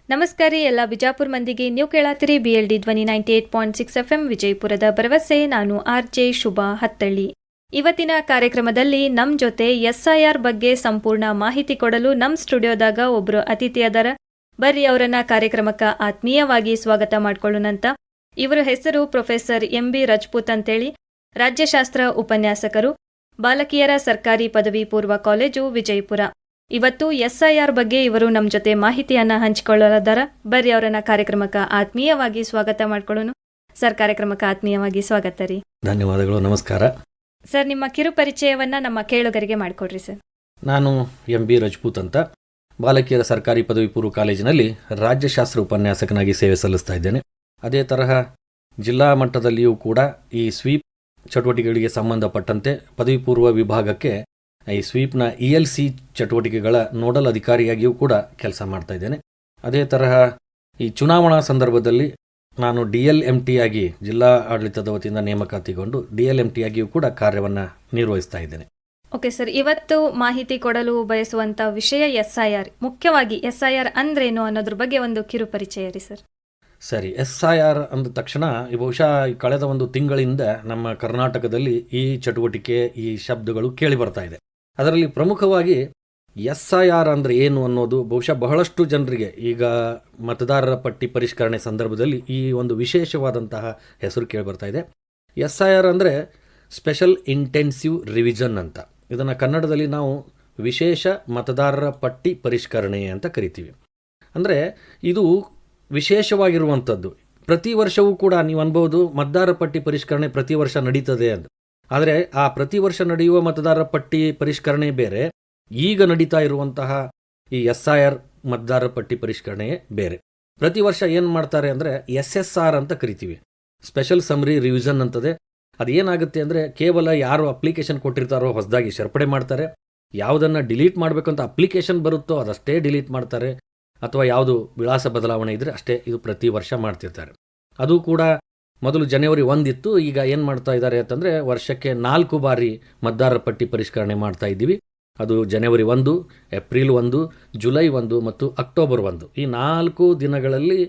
ನಮಸ್ಕಾರ ರೀ ಎಲ್ಲ ಬಿಜಾಪುರ ಮಂದಿಗೆ. ನೀವು ಕೇಳಾತಿರಿ BLD ಧ್ವನಿ 98.6 FM ವಿಜಯಪುರದ ಭರವಸೆ. ನಾನು RJ ಶುಭಾ ಹತ್ತಳ್ಳಿ. ಇವತ್ತಿನ ಕಾರ್ಯಕ್ರಮದಲ್ಲಿ ನಮ್ಮ ಜೊತೆ SIR ಬಗ್ಗೆ ಸಂಪೂರ್ಣ ಮಾಹಿತಿ ಕೊಡಲು ನಮ್ಮ ಸ್ಟುಡಿಯೋದಾಗ ಒಬ್ಬರು ಅತಿಥಿ ಅದರ. ಬರ್ರಿ ಅವರನ್ನ ಕಾರ್ಯಕ್ರಮಕ್ಕೆ ಆತ್ಮೀಯವಾಗಿ ಸ್ವಾಗತ ಮಾಡ್ಕೊಳ್ಳೋಣಂತ. ಇವರ ಹೆಸರು ಪ್ರೊಫೆಸರ್ MB ರಜಪೂತ್ ಅಂತೇಳಿ, ರಾಜ್ಯಶಾಸ್ತ್ರ ಉಪನ್ಯಾಸಕರು, ಬಾಲಕಿಯರ ಸರ್ಕಾರಿ ಪದವಿ ಪೂರ್ವ ಕಾಲೇಜು ವಿಜಯಪುರ. ಇವತ್ತು SIR ಬಗ್ಗೆ ಇವರು ನಮ್ಮ ಜೊತೆ ಮಾಹಿತಿಯನ್ನ ಹಂಚಿಕೊಳ್ಳೋದಾರ. ಬರ್ರಿ ಅವರನ್ನ ಕಾರ್ಯಕ್ರಮಕ್ಕೆ ಆತ್ಮೀಯವಾಗಿ ಸ್ವಾಗತ ಮಾಡ್ಕೊಳ್ಳೋಣ. ಸರ್, ಕಾರ್ಯಕ್ರಮಕ್ಕೆ ಆತ್ಮೀಯವಾಗಿ ಸ್ವಾಗತ ರೀ. ಧನ್ಯವಾದಗಳು. ನಮಸ್ಕಾರ ಸರ್, ನಿಮ್ಮ ಕಿರು ಪರಿಚಯವನ್ನ ನಮ್ಮ ಕೇಳುಗರಿಗೆ ಮಾಡಿಕೊಡ್ರಿ ಸರ್. ನಾನು MB ರಜಪೂತ್ ಅಂತ, ಬಾಲಕಿಯರ ಸರ್ಕಾರಿ ಪದವಿ ಪೂರ್ವ ಕಾಲೇಜಿನಲ್ಲಿ ರಾಜ್ಯಶಾಸ್ತ್ರ ಉಪನ್ಯಾಸಕನಾಗಿ ಸೇವೆ ಸಲ್ಲಿಸ್ತಾ ಇದ್ದೇನೆ. ಅದೇ ತರಹ ಜಿಲ್ಲಾ ಮಟ್ಟದಲ್ಲಿಯೂ ಕೂಡ ಈ ಸ್ವೀಪ್ ಚಟುವಟಿಕೆಗಳಿಗೆ ಸಂಬಂಧಪಟ್ಟಂತೆ ಪದವಿ ಪೂರ್ವ ವಿಭಾಗಕ್ಕೆ ಈ ಸ್ವೀಪ್ನ ELC ಚಟುವಟಿಕೆಗಳ ನೋಡಲ್ ಅಧಿಕಾರಿಯಾಗಿಯೂ ಕೂಡ ಕೆಲಸ ಮಾಡ್ತಾ ಇದ್ದೇನೆ. ಅದೇ ತರಹ ಈ ಚುನಾವಣಾ ಸಂದರ್ಭದಲ್ಲಿ ನಾನು DLMT ಆಗಿ ಜಿಲ್ಲಾ ಆಡಳಿತದ ವತಿಯಿಂದ ನೇಮಕಾತಿಗೊಂಡು DLMT ಆಗಿಯೂ ಕೂಡ ಕಾರ್ಯವನ್ನು ನಿರ್ವಹಿಸ್ತಾ ಇದ್ದೇನೆ. ಓಕೆ ಸರ್, ಇವತ್ತು ಮಾಹಿತಿ ಕೊಡಲು ಬಯಸುವಂತ ವಿಷಯ SIR. ಮುಖ್ಯವಾಗಿ SIR ಅಂದ್ರೇನು ಅನ್ನೋದ್ರ ಬಗ್ಗೆ ಒಂದು ಕಿರು ಪರಿಚಯ ರೀ ಸರ್. ಸರಿ, SIR ಅಂದ ತಕ್ಷಣ ಬಹುಶಃ ಕಳೆದ ಒಂದು ತಿಂಗಳಿಂದ ನಮ್ಮ ಕರ್ನಾಟಕದಲ್ಲಿ ಈ ಚಟುವಟಿಕೆ, ಈ ಶಬ್ದಗಳು ಕೇಳಿ ಬರ್ತಾ ಇದೆ. ಅದರಲ್ಲಿ ಪ್ರಮುಖವಾಗಿ SIR ಅಂದರೆ ಏನು ಅನ್ನೋದು ಬಹುಶಃ ಬಹಳಷ್ಟು ಜನರಿಗೆ ಈಗ ಮತದಾರರ ಪಟ್ಟಿ ಪರಿಷ್ಕರಣೆ ಸಂದರ್ಭದಲ್ಲಿ ಈ ಒಂದು ವಿಶೇಷವಾದಂತಹ ಹೆಸರು ಕೇಳಿ ಬರ್ತಾ ಇದೆ. SIR ಅಂದರೆ ಸ್ಪೆಷಲ್ ಇಂಟೆನ್ಸಿವ್ ರಿವಿಷನ್ ಅಂತ. ಇದನ್ನು ಕನ್ನಡದಲ್ಲಿ ನಾವು ವಿಶೇಷ ಮತದಾರರ ಪಟ್ಟಿ ಪರಿಷ್ಕರಣೆ ಅಂತ ಕರಿತೀವಿ. ಅಂದರೆ ಇದು ವಿಶೇಷವಾಗಿರುವಂಥದ್ದು. ಪ್ರತಿ ವರ್ಷವೂ ಕೂಡ ನೀವು ಅನ್ಬೋದು ಮತದಾರರ ಪಟ್ಟಿ ಪರಿಷ್ಕರಣೆ ಪ್ರತಿ ವರ್ಷ ನಡೀತದೆ ಅಂತ. ಆದರೆ ಆ ಪ್ರತಿ ವರ್ಷ ನಡೆಯುವ ಮತದಾರರ ಪಟ್ಟಿ ಪರಿಷ್ಕರಣೆ ಬೇರೆ, ಈಗ ನಡೀತಾ ಇರುವಂತಹ ಈ SIR ಮತದಾರರ ಪಟ್ಟಿ ಪರಿಷ್ಕರಣೆಯೇ ಬೇರೆ. ಪ್ರತಿ ವರ್ಷ ಏನು ಮಾಡ್ತಾರೆ ಅಂದರೆ SSR ಅಂತ ಕರಿತೀವಿ, ಸ್ಪೆಷಲ್ ಸಮ್ಮರಿ ರಿವಿಷನ್ ಅಂತದೆ. ಅದೇನಾಗುತ್ತೆ ಅಂದರೆ ಕೇವಲ ಯಾರು ಅಪ್ಲಿಕೇಶನ್ ಕೊಟ್ಟಿರ್ತಾರೋ ಹೊಸದಾಗಿ ಸೇರ್ಪಡೆ ಮಾಡ್ತಾರೆ, ಯಾವುದನ್ನು ಡಿಲೀಟ್ ಮಾಡಬೇಕು ಅಂತ ಅಪ್ಲಿಕೇಶನ್ ಬರುತ್ತೋ ಅದಷ್ಟೇ ಡಿಲೀಟ್ ಮಾಡ್ತಾರೆ, ಅಥವಾ ಯಾವುದು ವಿಳಾಸ ಬದಲಾವಣೆ ಇದ್ದರೆ ಅಷ್ಟೇ. ಇದು ಪ್ರತಿ ವರ್ಷ ಮಾಡ್ತಿರ್ತಾರೆ. ಅದು ಕೂಡ ಮೊದಲು ಜನವರಿ 1 ಇತ್ತು, ಈಗ ಏನು ಮಾಡ್ತಾ ಇದ್ದಾರೆ ಅಂತಂದರೆ ವರ್ಷಕ್ಕೆ 4 ಬಾರಿ ಮತದಾರರ ಪಟ್ಟಿ ಪರಿಷ್ಕರಣೆ ಮಾಡ್ತಾ ಇದ್ದೀವಿ. ಅದು ಜನವರಿ 1, ಏಪ್ರಿಲ್ 1, ಜುಲೈ 1 ಮತ್ತು ಅಕ್ಟೋಬರ್ 1. ಈ 4 ದಿನಗಳಲ್ಲಿ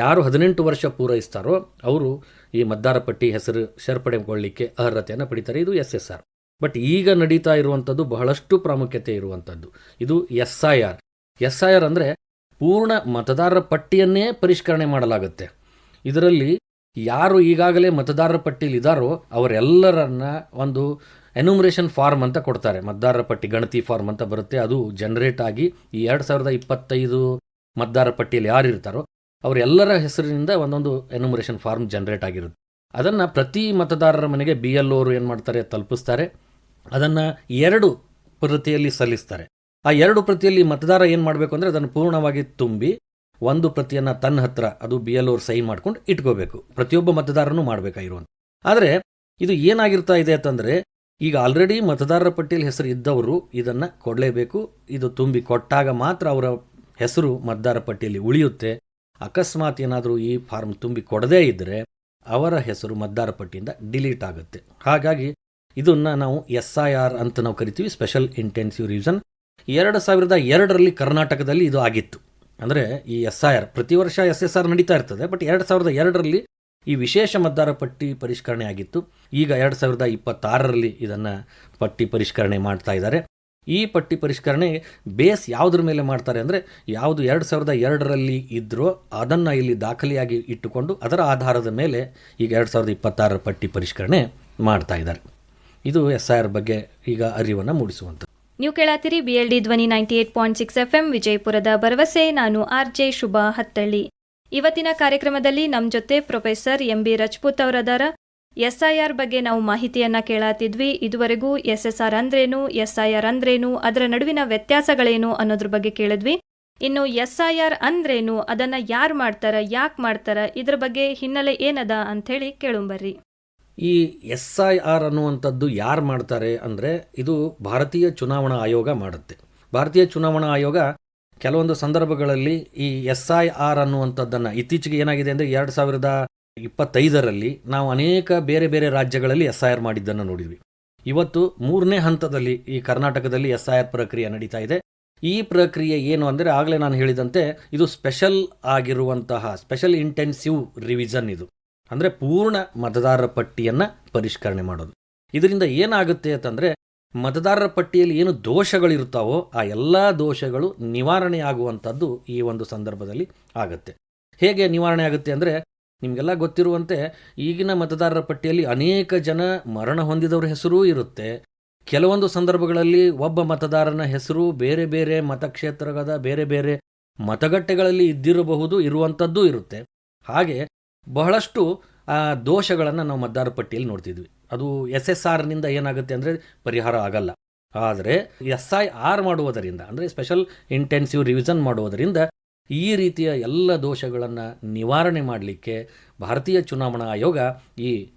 ಯಾರು 18 ವರ್ಷ ಪೂರೈಸ್ತಾರೋ ಅವರು ಈ ಮತದಾರ ಪಟ್ಟಿ ಹೆಸರು ಸೇರ್ಪಡೆಗೊಳ್ಳಲಿಕ್ಕೆ ಅರ್ಹತೆಯನ್ನು ಪಡಿತಾರೆ. ಇದು SSR. ಬಟ್ ಈಗ ನಡೀತಾ ಇರುವಂಥದ್ದು ಬಹಳಷ್ಟು ಪ್ರಾಮುಖ್ಯತೆ ಇರುವಂಥದ್ದು, ಇದು SIR. SIR ಅಂದರೆ ಪೂರ್ಣ ಮತದಾರರ ಪಟ್ಟಿಯನ್ನೇ ಪರಿಷ್ಕರಣೆ ಮಾಡಲಾಗುತ್ತೆ. ಇದರಲ್ಲಿ ಯಾರು ಈಗಾಗಲೇ ಮತದಾರರ ಪಟ್ಟಿಲಿ ಇದ್ದಾರೋ ಅವರೆಲ್ಲರನ್ನ ಒಂದು ಎನ್ಯುಮರೇಷನ್ ಫಾರ್ಮ್ ಅಂತ ಕೊಡ್ತಾರೆ. ಮತದಾರರ ಪಟ್ಟಿ ಗಣತಿ ಫಾರ್ಮ್ ಅಂತ ಬರುತ್ತೆ. ಅದು ಜನರೇಟ್ ಆಗಿ ಈ 2025 ಮತದಾರರ ಪಟ್ಟಿಯಲ್ಲಿ ಯಾರು ಇರ್ತಾರೋ ಅವರೆಲ್ಲರ ಹೆಸರಿನಿಂದ ಒಂದೊಂದು ಎನ್ಯುಮರೇಷನ್ ಫಾರ್ಮ್ ಜನರೇಟ್ ಆಗಿರುತ್ತೆ. ಅದನ್ನು ಪ್ರತಿ ಮತದಾರರ ಮನೆಗೆ BLO ಅವರು ಏನು ಮಾಡ್ತಾರೆ, ತಲುಪಿಸ್ತಾರೆ. ಅದನ್ನು 2 ಪ್ರತಿಯಲ್ಲಿ ಸಲ್ಲಿಸ್ತಾರೆ. ಆ 2 ಪ್ರತಿಯಲ್ಲಿ ಮತದಾರ ಏನು ಮಾಡಬೇಕು ಅಂದರೆ ಅದನ್ನು ಪೂರ್ಣವಾಗಿ ತುಂಬಿ ಒಂದು ಪ್ರತಿಯನ್ನು ತನ್ನ ಹತ್ರ ಅದು BLO ಅವರು ಸೈನ್ ಮಾಡ್ಕೊಂಡು ಇಟ್ಕೋಬೇಕು. ಪ್ರತಿಯೊಬ್ಬ ಮತದಾರನೂ ಮಾಡಬೇಕಾಗಿರುವಂಥ. ಆದರೆ ಇದು ಏನಾಗಿರ್ತಾ ಇದೆ ಅಂತಂದರೆ ಈಗ ಆಲ್ರೆಡಿ ಮತದಾರರ ಪಟ್ಟಿಯಲ್ಲಿ ಹೆಸರು ಇದ್ದವರು ಇದನ್ನು ಕೊಡಲೇಬೇಕು. ಇದು ತುಂಬಿ ಕೊಟ್ಟಾಗ ಮಾತ್ರ ಅವರ ಹೆಸರು ಮತದಾರ ಪಟ್ಟಿಯಲ್ಲಿ ಉಳಿಯುತ್ತೆ. ಅಕಸ್ಮಾತ್ ಏನಾದರೂ ಈ ಫಾರ್ಮ್ ತುಂಬಿ ಕೊಡದೇ ಇದ್ದರೆ ಅವರ ಹೆಸರು ಮತದಾರ ಪಟ್ಟಿಯಿಂದ ಡಿಲೀಟ್ ಆಗುತ್ತೆ. ಹಾಗಾಗಿ ಇದನ್ನು ನಾವು SIR ಅಂತ ನಾವು ಕರಿತೀವಿ, ಸ್ಪೆಷಲ್ ಇಂಟೆನ್ಸಿವ್ ರಿವಿಷನ್. 2002ರಲ್ಲಿ ಕರ್ನಾಟಕದಲ್ಲಿ ಇದು ಆಗಿತ್ತು. ಅಂದರೆ ಈ SIR ಪ್ರತಿ ವರ್ಷ SSR ನಡೀತಾ ಇರ್ತದೆ. ಬಟ್ 2002ರಲ್ಲಿ ಈ ವಿಶೇಷ ಮತದಾರ ಪಟ್ಟಿ ಪರಿಷ್ಕರಣೆ ಆಗಿತ್ತು. ಈಗ 2026ರಲ್ಲಿ ಇದನ್ನು ಪಟ್ಟಿ ಪರಿಷ್ಕರಣೆ ಮಾಡ್ತಾ ಇದ್ದಾರೆ. ಈ ಪಟ್ಟಿ ಪರಿಷ್ಕರಣೆ ಬೇಸ್ ಯಾವುದ್ರ ಮೇಲೆ ಮಾಡ್ತಾರೆ ಅಂದರೆ ಯಾವುದು 2002ರಲ್ಲಿ ಇದ್ರೋ ಅದನ್ನು ಇಲ್ಲಿ ದಾಖಲೆಯಾಗಿ ಇಟ್ಟುಕೊಂಡು ಅದರ ಆಧಾರದ ಮೇಲೆ ಈಗ 2026ರ ಪಟ್ಟಿ ಪರಿಷ್ಕರಣೆ ಮಾಡ್ತಾ ಇದ್ದಾರೆ. ಇದು SIR ಬಗ್ಗೆ ಈಗ ಅರಿವನ್ನು ಮೂಡಿಸುವಂಥದ್ದು. ನೀವು ಕೇಳಾತಿರಿ BLD ಧ್ವನಿ 98.6 FM ವಿಜಯಪುರದ ಭರವಸೆ. ನಾನು RJ ಶುಭಾ ಹತ್ತಳ್ಳಿ. ಇವತ್ತಿನ ಕಾರ್ಯಕ್ರಮದಲ್ಲಿ ನಮ್ಮ ಜೊತೆ ಪ್ರೊಫೆಸರ್ MB ರಜಪೂತ್ ಅವರದಾರ. SIR ಬಗ್ಗೆ ನಾವು ಮಾಹಿತಿಯನ್ನ ಕೇಳಾತಿದ್ವಿ. ಇದುವರೆಗೂ SSR ಅಂದ್ರೇನು, SIR ಅಂದ್ರೇನು, ಅದರ ನಡುವಿನ ವ್ಯತ್ಯಾಸಗಳೇನು ಅನ್ನೋದ್ರ ಬಗ್ಗೆ ಕೇಳಿದ್ವಿ. ಇನ್ನು SIR ಅಂದ್ರೇನು, ಅದನ್ನ ಯಾರು ಮಾಡ್ತಾರ, ಯಾಕೆ ಮಾಡ್ತಾರ, ಇದ್ರ ಬಗ್ಗೆ ಹಿನ್ನೆಲೆ ಏನದ ಅಂಥೇಳಿ ಕೇಳುಂಬರ್ರಿ. ಈ SIR ಅನ್ನುವಂಥದ್ದು ಯಾರು ಮಾಡ್ತಾರೆ ಅಂದರೆ ಇದು ಭಾರತೀಯ ಚುನಾವಣಾ ಆಯೋಗ ಮಾಡುತ್ತೆ. ಭಾರತೀಯ ಚುನಾವಣಾ ಆಯೋಗ ಕೆಲವೊಂದು ಸಂದರ್ಭಗಳಲ್ಲಿ ಈ SIR ಅನ್ನುವಂಥದ್ದನ್ನು ಇತ್ತೀಚೆಗೆ ಏನಾಗಿದೆ ಅಂದರೆ 2025ರಲ್ಲಿ ನಾವು ಅನೇಕ ಬೇರೆ ಬೇರೆ ರಾಜ್ಯಗಳಲ್ಲಿ SIR ಮಾಡಿದ್ದನ್ನು ನೋಡಿದ್ವಿ. ಇವತ್ತು 3ನೇ ಹಂತದಲ್ಲಿ ಈ ಕರ್ನಾಟಕದಲ್ಲಿ SIR ಪ್ರಕ್ರಿಯೆ ನಡೀತಾ ಇದೆ. ಈ ಪ್ರಕ್ರಿಯೆ ಏನು ಅಂದರೆ ಆಗಲೇ ನಾನು ಹೇಳಿದಂತೆ ಇದು ಸ್ಪೆಷಲ್ ಇಂಟೆನ್ಸಿವ್ ರಿವಿಷನ್. ಇದು ಅಂದರೆ ಪೂರ್ಣ ಮತದಾರರ ಪಟ್ಟಿಯನ್ನು ಪರಿಷ್ಕರಣೆ ಮಾಡೋದು. ಇದರಿಂದ ಏನಾಗುತ್ತೆ ಅಂತಂದರೆ ಮತದಾರರ ಪಟ್ಟಿಯಲ್ಲಿ ಏನು ದೋಷಗಳಿರ್ತಾವೋ ಆ ಎಲ್ಲ ದೋಷಗಳು ನಿವಾರಣೆ ಆಗುವಂಥದ್ದು ಈ ಒಂದು ಸಂದರ್ಭದಲ್ಲಿ ಆಗುತ್ತೆ. ಹೇಗೆ ನಿವಾರಣೆ ಆಗುತ್ತೆ ಅಂದರೆ, ನಿಮಗೆಲ್ಲ ಗೊತ್ತಿರುವಂತೆ ಈಗಿನ ಮತದಾರರ ಪಟ್ಟಿಯಲ್ಲಿ ಅನೇಕ ಜನ ಮರಣ ಹೊಂದಿದವರ ಹೆಸರೂ ಇರುತ್ತೆ. ಕೆಲವೊಂದು ಸಂದರ್ಭಗಳಲ್ಲಿ ಒಬ್ಬ ಮತದಾರನ ಹೆಸರು ಬೇರೆ ಬೇರೆ ಮತಕ್ಷೇತ್ರದ ಬೇರೆ ಬೇರೆ ಮತಗಟ್ಟೆಗಳಲ್ಲಿ ಇರುವಂಥದ್ದು ಇರುತ್ತೆ. ಹಾಗೆ ಬಹಳಷ್ಟು ದೋಷಗಳನ್ನು ನಾವು ಮತದಾರರ ಪಟ್ಟಿಯಲ್ಲಿ ನೋಡ್ತಿದ್ವಿ. ಅದು SSRನಿಂದ ಏನಾಗುತ್ತೆ ಅಂದರೆ ಪರಿಹಾರ ಆಗಲ್ಲ. ಆದರೆ SIR ಮಾಡುವುದರಿಂದ, ಅಂದರೆ ಸ್ಪೆಷಲ್ ಇಂಟೆನ್ಸಿವ್ ರಿವಿಷನ್ ಮಾಡುವುದರಿಂದ ಈ ರೀತಿಯ ಎಲ್ಲ ದೋಷಗಳನ್ನು ನಿವಾರಣೆ ಮಾಡಲಿಕ್ಕೆ ಭಾರತೀಯ ಚುನಾವಣಾ ಆಯೋಗ ಈ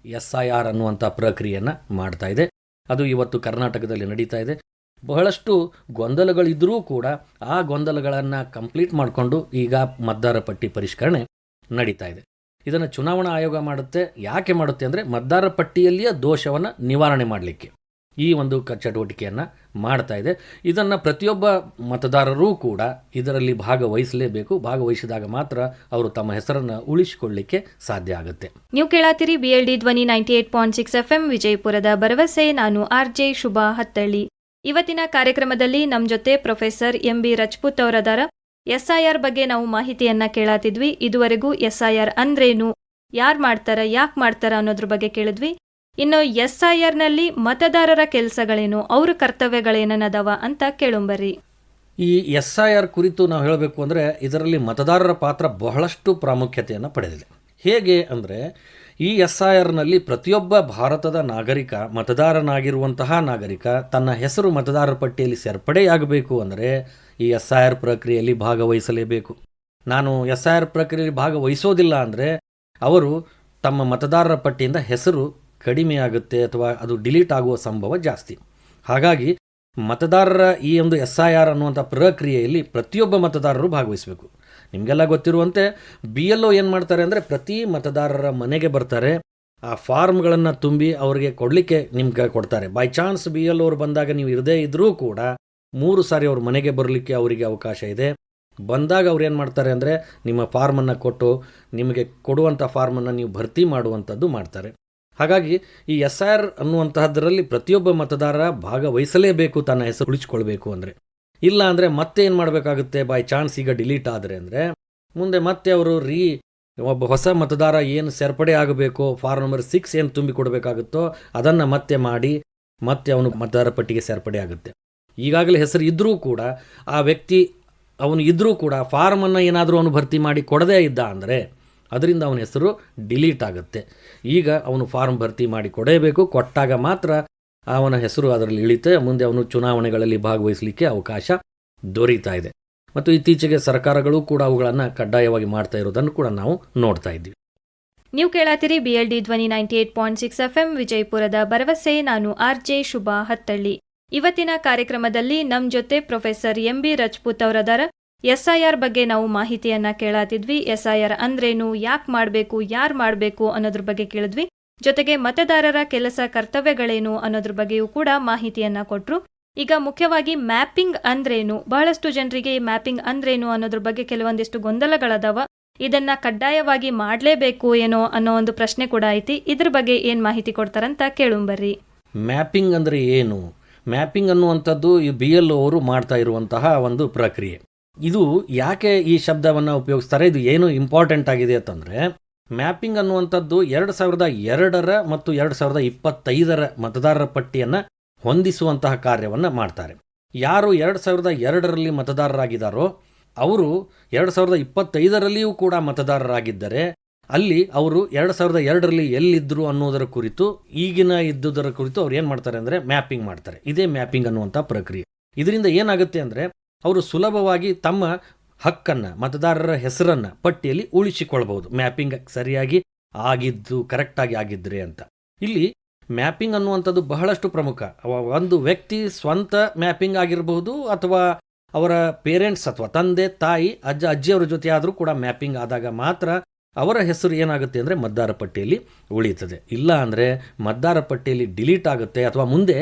SIR ಅನ್ನುವಂಥ ಪ್ರಕ್ರಿಯೆಯನ್ನು ಮಾಡ್ತಾ ಇದೆ. ಅದು ಇವತ್ತು ಕರ್ನಾಟಕದಲ್ಲಿ ನಡೀತಾ ಇದೆ. ಬಹಳಷ್ಟು ಗೊಂದಲಗಳಿದ್ದರೂ ಕೂಡ ಆ ಗೊಂದಲಗಳನ್ನು ಕಂಪ್ಲೀಟ್ ಮಾಡಿಕೊಂಡು ಈಗ ಮತದಾರರ ಪಟ್ಟಿ ಪರಿಷ್ಕರಣೆ ನಡೀತಾ ಇದೆ. ಇದನ್ನು ಚುನಾವಣಾ ಆಯೋಗ ಮಾಡುತ್ತೆ. ಯಾಕೆ ಮಾಡುತ್ತೆ ಅಂದರೆ ಮತದಾರರ ಪಟ್ಟಿಯಲ್ಲಿಯ ದೋಷವನ್ನು ನಿವಾರಣೆ ಮಾಡಲಿಕ್ಕೆ ಈ ಒಂದು ಚಟುವಟಿಕೆಯನ್ನು ಮಾಡ್ತಾ ಇದೆ. ಇದನ್ನು ಪ್ರತಿಯೊಬ್ಬ ಮತದಾರರೂ ಕೂಡ ಇದರಲ್ಲಿ ಭಾಗವಹಿಸಲೇಬೇಕು. ಭಾಗವಹಿಸಿದಾಗ ಮಾತ್ರ ಅವರು ತಮ್ಮ ಹೆಸರನ್ನು ಉಳಿಸಿಕೊಳ್ಳಲಿಕ್ಕೆ ಸಾಧ್ಯ ಆಗುತ್ತೆ. ನೀವು ಕೇಳಾತಿರಿ BLD ಧ್ವನಿ 98.6 FM ವಿಜಯಪುರದ ಭರವಸೆ. ನಾನು RJ ಶುಭಾ ಹತ್ತಳ್ಳಿ. ಇವತ್ತಿನ ಕಾರ್ಯಕ್ರಮದಲ್ಲಿ ನಮ್ಮ ಜೊತೆ ಪ್ರೊಫೆಸರ್ MB ರಜಪೂತ್ ಅವರದಾರ. SIR ಬಗ್ಗೆ ನಾವು ಮಾಹಿತಿಯನ್ನ ಕೇಳಾತಿದ್ವಿ. ಇದುವರೆಗೂ SIR ಅಂದ್ರೇನು, ಯಾರು ಮಾಡ್ತಾರ, ಯಾಕೆ ಮಾಡ್ತಾರ ಅನ್ನೋದ್ರ ಬಗ್ಗೆ ಕೇಳಿದ್ವಿ. ಇನ್ನು SIRನಲ್ಲಿ ಮತದಾರರ ಕೆಲಸಗಳೇನು, ಅವ್ರ ಕರ್ತವ್ಯಗಳೇನದಾವ ಅಂತ ಕೇಳುಂಬರ್ರಿ. ಈ SIR ಕುರಿತು ನಾವು ಹೇಳಬೇಕು ಅಂದರೆ ಇದರಲ್ಲಿ ಮತದಾರರ ಪಾತ್ರ ಬಹಳಷ್ಟು ಪ್ರಾಮುಖ್ಯತೆಯನ್ನು ಪಡೆದಿದೆ. ಹೇಗೆ ಅಂದರೆ ಈ SIRನಲ್ಲಿ ಪ್ರತಿಯೊಬ್ಬ ಭಾರತದ ನಾಗರಿಕ, ಮತದಾರನಾಗಿರುವಂತಹ ನಾಗರಿಕ ತನ್ನ ಹೆಸರು ಮತದಾರರ ಪಟ್ಟಿಯಲ್ಲಿ ಸೇರ್ಪಡೆಯಾಗಬೇಕು ಅಂದರೆ ಈ SIR ಪ್ರಕ್ರಿಯೆಯಲ್ಲಿ ಭಾಗವಹಿಸಲೇಬೇಕು. ನಾನು SIR ಪ್ರಕ್ರಿಯೆಯಲ್ಲಿ ಭಾಗವಹಿಸೋದಿಲ್ಲ ಅಂದರೆ ಅವರು ತಮ್ಮ ಮತದಾರರ ಪಟ್ಟಿಯಿಂದ ಹೆಸರು ಕಡಿಮೆಯಾಗುತ್ತೆ ಅಥವಾ ಅದು ಡಿಲೀಟ್ ಆಗುವ ಸಂಭವ ಜಾಸ್ತಿ. ಹಾಗಾಗಿ ಮತದಾರರ ಈ ಒಂದು SIR ಅನ್ನುವಂಥ ಪ್ರಕ್ರಿಯೆಯಲ್ಲಿ ಪ್ರತಿಯೊಬ್ಬ ಮತದಾರರು ಭಾಗವಹಿಸಬೇಕು. ನಿಮಗೆಲ್ಲ ಗೊತ್ತಿರುವಂತೆ BLO ಏನು ಮಾಡ್ತಾರೆ ಅಂದರೆ ಪ್ರತಿ ಮತದಾರರ ಮನೆಗೆ ಬರ್ತಾರೆ, ಆ ಫಾರ್ಮ್ಗಳನ್ನು ತುಂಬಿ ಅವರಿಗೆ ಕೊಡಲಿಕ್ಕೆ ನಿಮ್ಗೆ ಕೊಡ್ತಾರೆ. ಬೈ ಚಾನ್ಸ್ BLO ಅವರು ಬಂದಾಗ ನೀವು ಇರದೇ ಇದ್ದರೂ ಕೂಡ 3 ಸಾರಿ ಅವ್ರ ಮನೆಗೆ ಬರಲಿಕ್ಕೆ ಅವರಿಗೆ ಅವಕಾಶ ಇದೆ. ಬಂದಾಗ ಅವ್ರು ಏನು ಮಾಡ್ತಾರೆ ಅಂದರೆ ನಿಮ್ಮ ಫಾರ್ಮನ್ನು ಕೊಟ್ಟು ನಿಮಗೆ ಕೊಡುವಂಥ ಫಾರ್ಮನ್ನು ನೀವು ಭರ್ತಿ ಮಾಡುವಂಥದ್ದು ಮಾಡ್ತಾರೆ. ಹಾಗಾಗಿ ಈ SIR ಅನ್ನುವಂತಹದ್ರಲ್ಲಿ ಪ್ರತಿಯೊಬ್ಬ ಮತದಾರ ಭಾಗವಹಿಸಲೇಬೇಕು ತನ್ನ ಹೆಸರು ಉಳಿಸ್ಕೊಳ್ಬೇಕು ಅಂದರೆ. ಇಲ್ಲ ಅಂದರೆ ಮತ್ತೆ ಏನು ಮಾಡಬೇಕಾಗುತ್ತೆ, ಬೈ ಚಾನ್ಸ್ ಈಗ ಡಿಲೀಟ್ ಆದರೆ ಅಂದರೆ ಮುಂದೆ ಮತ್ತೆ ಅವರು ಒಬ್ಬ ಹೊಸ ಮತದಾರ ಏನು ಸೇರ್ಪಡೆ ಆಗಬೇಕೋ, ಫಾರ್ಮ್ ನಂಬರ್ 6 ಏನು ತುಂಬಿ ಕೊಡಬೇಕಾಗುತ್ತೋ ಅದನ್ನು ಮತ್ತೆ ಮಾಡಿ ಮತ್ತೆ ಅವನು ಮತದಾರ ಪಟ್ಟಿಗೆ ಸೇರ್ಪಡೆ ಆಗುತ್ತೆ. ಈಗಾಗಲೇ ಹೆಸರು ಇದ್ದರೂ ಕೂಡ ಆ ವ್ಯಕ್ತಿ ಅವನು ಇದ್ದರೂ ಕೂಡ ಫಾರ್ಮನ್ನು ಏನಾದರೂ ಅವನು ಭರ್ತಿ ಮಾಡಿ ಕೊಡದೇ ಇದ್ದ ಅಂದರೆ ಅದರಿಂದ ಅವನ ಹೆಸರು ಡಿಲೀಟ್ ಆಗುತ್ತೆ. ಈಗ ಅವನು ಫಾರ್ಮ್ ಭರ್ತಿ ಮಾಡಿ ಕೊಡಬೇಕು, ಕೊಟ್ಟಾಗ ಮಾತ್ರ ಅವನ ಹೆಸರು ಅದರಲ್ಲಿ ಇಳಿತೆ. ಮುಂದೆ ಅವನು ಚುನಾವಣೆಗಳಲ್ಲಿ ಭಾಗವಹಿಸಲಿಕ್ಕೆ ಅವಕಾಶ ದೊರೀತಾ ಇದೆ. ಮತ್ತು ಇತ್ತೀಚೆಗೆ ಸರ್ಕಾರಗಳು ಕೂಡ ಅವುಗಳನ್ನು ಕಡ್ಡಾಯವಾಗಿ ಮಾಡ್ತಾ ಇರೋದನ್ನು ಕೂಡ ನಾವು ನೋಡ್ತಾ ಇದ್ದೀವಿ. ನೀವು ಕೇಳಾತಿರಿ BLD ಧ್ವನಿ 98.6 FM ವಿಜಯಪುರದ ಭರವಸೆ. ನಾನು RJ ಶುಭಾ ಹತ್ತಳ್ಳಿ. ಇವತ್ತಿನ ಕಾರ್ಯಕ್ರಮದಲ್ಲಿ ನಮ್ಮ ಜೊತೆ ಪ್ರೊಫೆಸರ್ MB ರಜಪೂತ್ ಅವರದಾರ. SIR ಬಗ್ಗೆ ನಾವು ಮಾಹಿತಿಯನ್ನ ಕೇಳಾತಿದ್ವಿ. SIR ಅಂದ್ರೇನು, ಯಾಕೆ ಮಾಡಬೇಕು, ಯಾರು ಮಾಡಬೇಕು ಅನ್ನೋದ್ರ ಬಗ್ಗೆ ಕೇಳಿದ್ವಿ. ಜೊತೆಗೆ ಮತದಾರರ ಕೆಲಸ ಕರ್ತವ್ಯಗಳೇನು ಅನ್ನೋದ್ರ ಬಗ್ಗೆಯೂ ಕೂಡ ಮಾಹಿತಿಯನ್ನ ಕೊಟ್ರು. ಈಗ ಮುಖ್ಯವಾಗಿ ಮ್ಯಾಪಿಂಗ್ ಅಂದ್ರೇನು, ಬಹಳಷ್ಟು ಜನರಿಗೆ ಮ್ಯಾಪಿಂಗ್ ಅಂದ್ರೇನು ಅನ್ನೋದ್ರ ಬಗ್ಗೆ ಕೆಲವೊಂದಿಷ್ಟು ಗೊಂದಲಗಳದಾವ. ಇದನ್ನ ಕಡ್ಡಾಯವಾಗಿ ಮಾಡಲೇಬೇಕು ಏನೋ ಅನ್ನೋ ಒಂದು ಪ್ರಶ್ನೆ ಕೂಡ ಐತಿ. ಇದ್ರ ಬಗ್ಗೆ ಏನು ಮಾಹಿತಿ ಕೊಡ್ತಾರಂತ ಕೇಳುಂಬರ್ರಿ. ಮ್ಯಾಪಿಂಗ್ ಅಂದರೆ ಏನು? ಮ್ಯಾಪಿಂಗ್ ಅನ್ನುವಂಥದ್ದು ಈ BLO ಅವರು ಮಾಡ್ತಾ ಇರುವಂತಹ ಒಂದು ಪ್ರಕ್ರಿಯೆ. ಇದು ಯಾಕೆ ಈ ಶಬ್ದವನ್ನು ಉಪಯೋಗಿಸ್ತಾರೆ, ಇದು ಏನು ಇಂಪಾರ್ಟೆಂಟ್ ಆಗಿದೆ ಅಂತಂದರೆ, ಮ್ಯಾಪಿಂಗ್ ಅನ್ನುವಂಥದ್ದು 2002 ಮತ್ತು 2025 ಮತದಾರರ ಪಟ್ಟಿಯನ್ನು ಹೊಂದಿಸುವಂತಹ ಕಾರ್ಯವನ್ನು ಮಾಡ್ತಾರೆ. ಯಾರು 2002ರಲ್ಲಿ ಮತದಾರರಾಗಿದ್ದಾರೋ ಅವರು 2025ರಲ್ಲಿಯೂ ಕೂಡ ಮತದಾರರಾಗಿದ್ದರೆ ಅಲ್ಲಿ ಅವರು 2002ರಲ್ಲಿ ಎಲ್ಲಿದ್ದರು ಅನ್ನೋದರ ಕುರಿತು, ಈಗಿನ ಇದ್ದುದರ ಕುರಿತು ಅವ್ರು ಏನು ಮಾಡ್ತಾರೆ ಅಂದರೆ ಮ್ಯಾಪಿಂಗ್ ಮಾಡ್ತಾರೆ. ಇದೇ ಮ್ಯಾಪಿಂಗ್ ಅನ್ನುವಂಥ ಪ್ರಕ್ರಿಯೆ. ಇದರಿಂದ ಏನಾಗುತ್ತೆ ಅಂದರೆ ಅವರು ಸುಲಭವಾಗಿ ತಮ್ಮ ಹಕ್ಕನ್ನು, ಮತದಾರರ ಹೆಸರನ್ನು ಪಟ್ಟಿಯಲ್ಲಿ ಉಳಿಸಿಕೊಳ್ಬಹುದು, ಮ್ಯಾಪಿಂಗ್ ಸರಿಯಾಗಿ ಆಗಿದ್ದು ಕರೆಕ್ಟಾಗಿ ಆಗಿದ್ರೆ ಅಂತ. ಇಲ್ಲಿ ಮ್ಯಾಪಿಂಗ್ ಅನ್ನುವಂಥದ್ದು ಬಹಳಷ್ಟು ಪ್ರಮುಖ. ಒಂದು ವ್ಯಕ್ತಿ ಸ್ವಂತ ಮ್ಯಾಪಿಂಗ್ ಆಗಿರಬಹುದು ಅಥವಾ ಅವರ ಪೇರೆಂಟ್ಸ್ ಅಥವಾ ತಂದೆ ತಾಯಿ ಅಜ್ಜಿಯವರ ಜೊತೆ ಆದರೂ ಕೂಡ ಮ್ಯಾಪಿಂಗ್ ಆದಾಗ ಮಾತ್ರ ಅವರ ಹೆಸರು ಏನಾಗುತ್ತೆ ಅಂದರೆ ಮತದಾರ ಪಟ್ಟಿಯಲ್ಲಿ ಉಳಿಯುತ್ತದೆ. ಇಲ್ಲ ಅಂದರೆ ಮತದಾರ ಪಟ್ಟಿಯಲ್ಲಿ ಡಿಲೀಟ್ ಆಗುತ್ತೆ ಅಥವಾ ಮುಂದೆ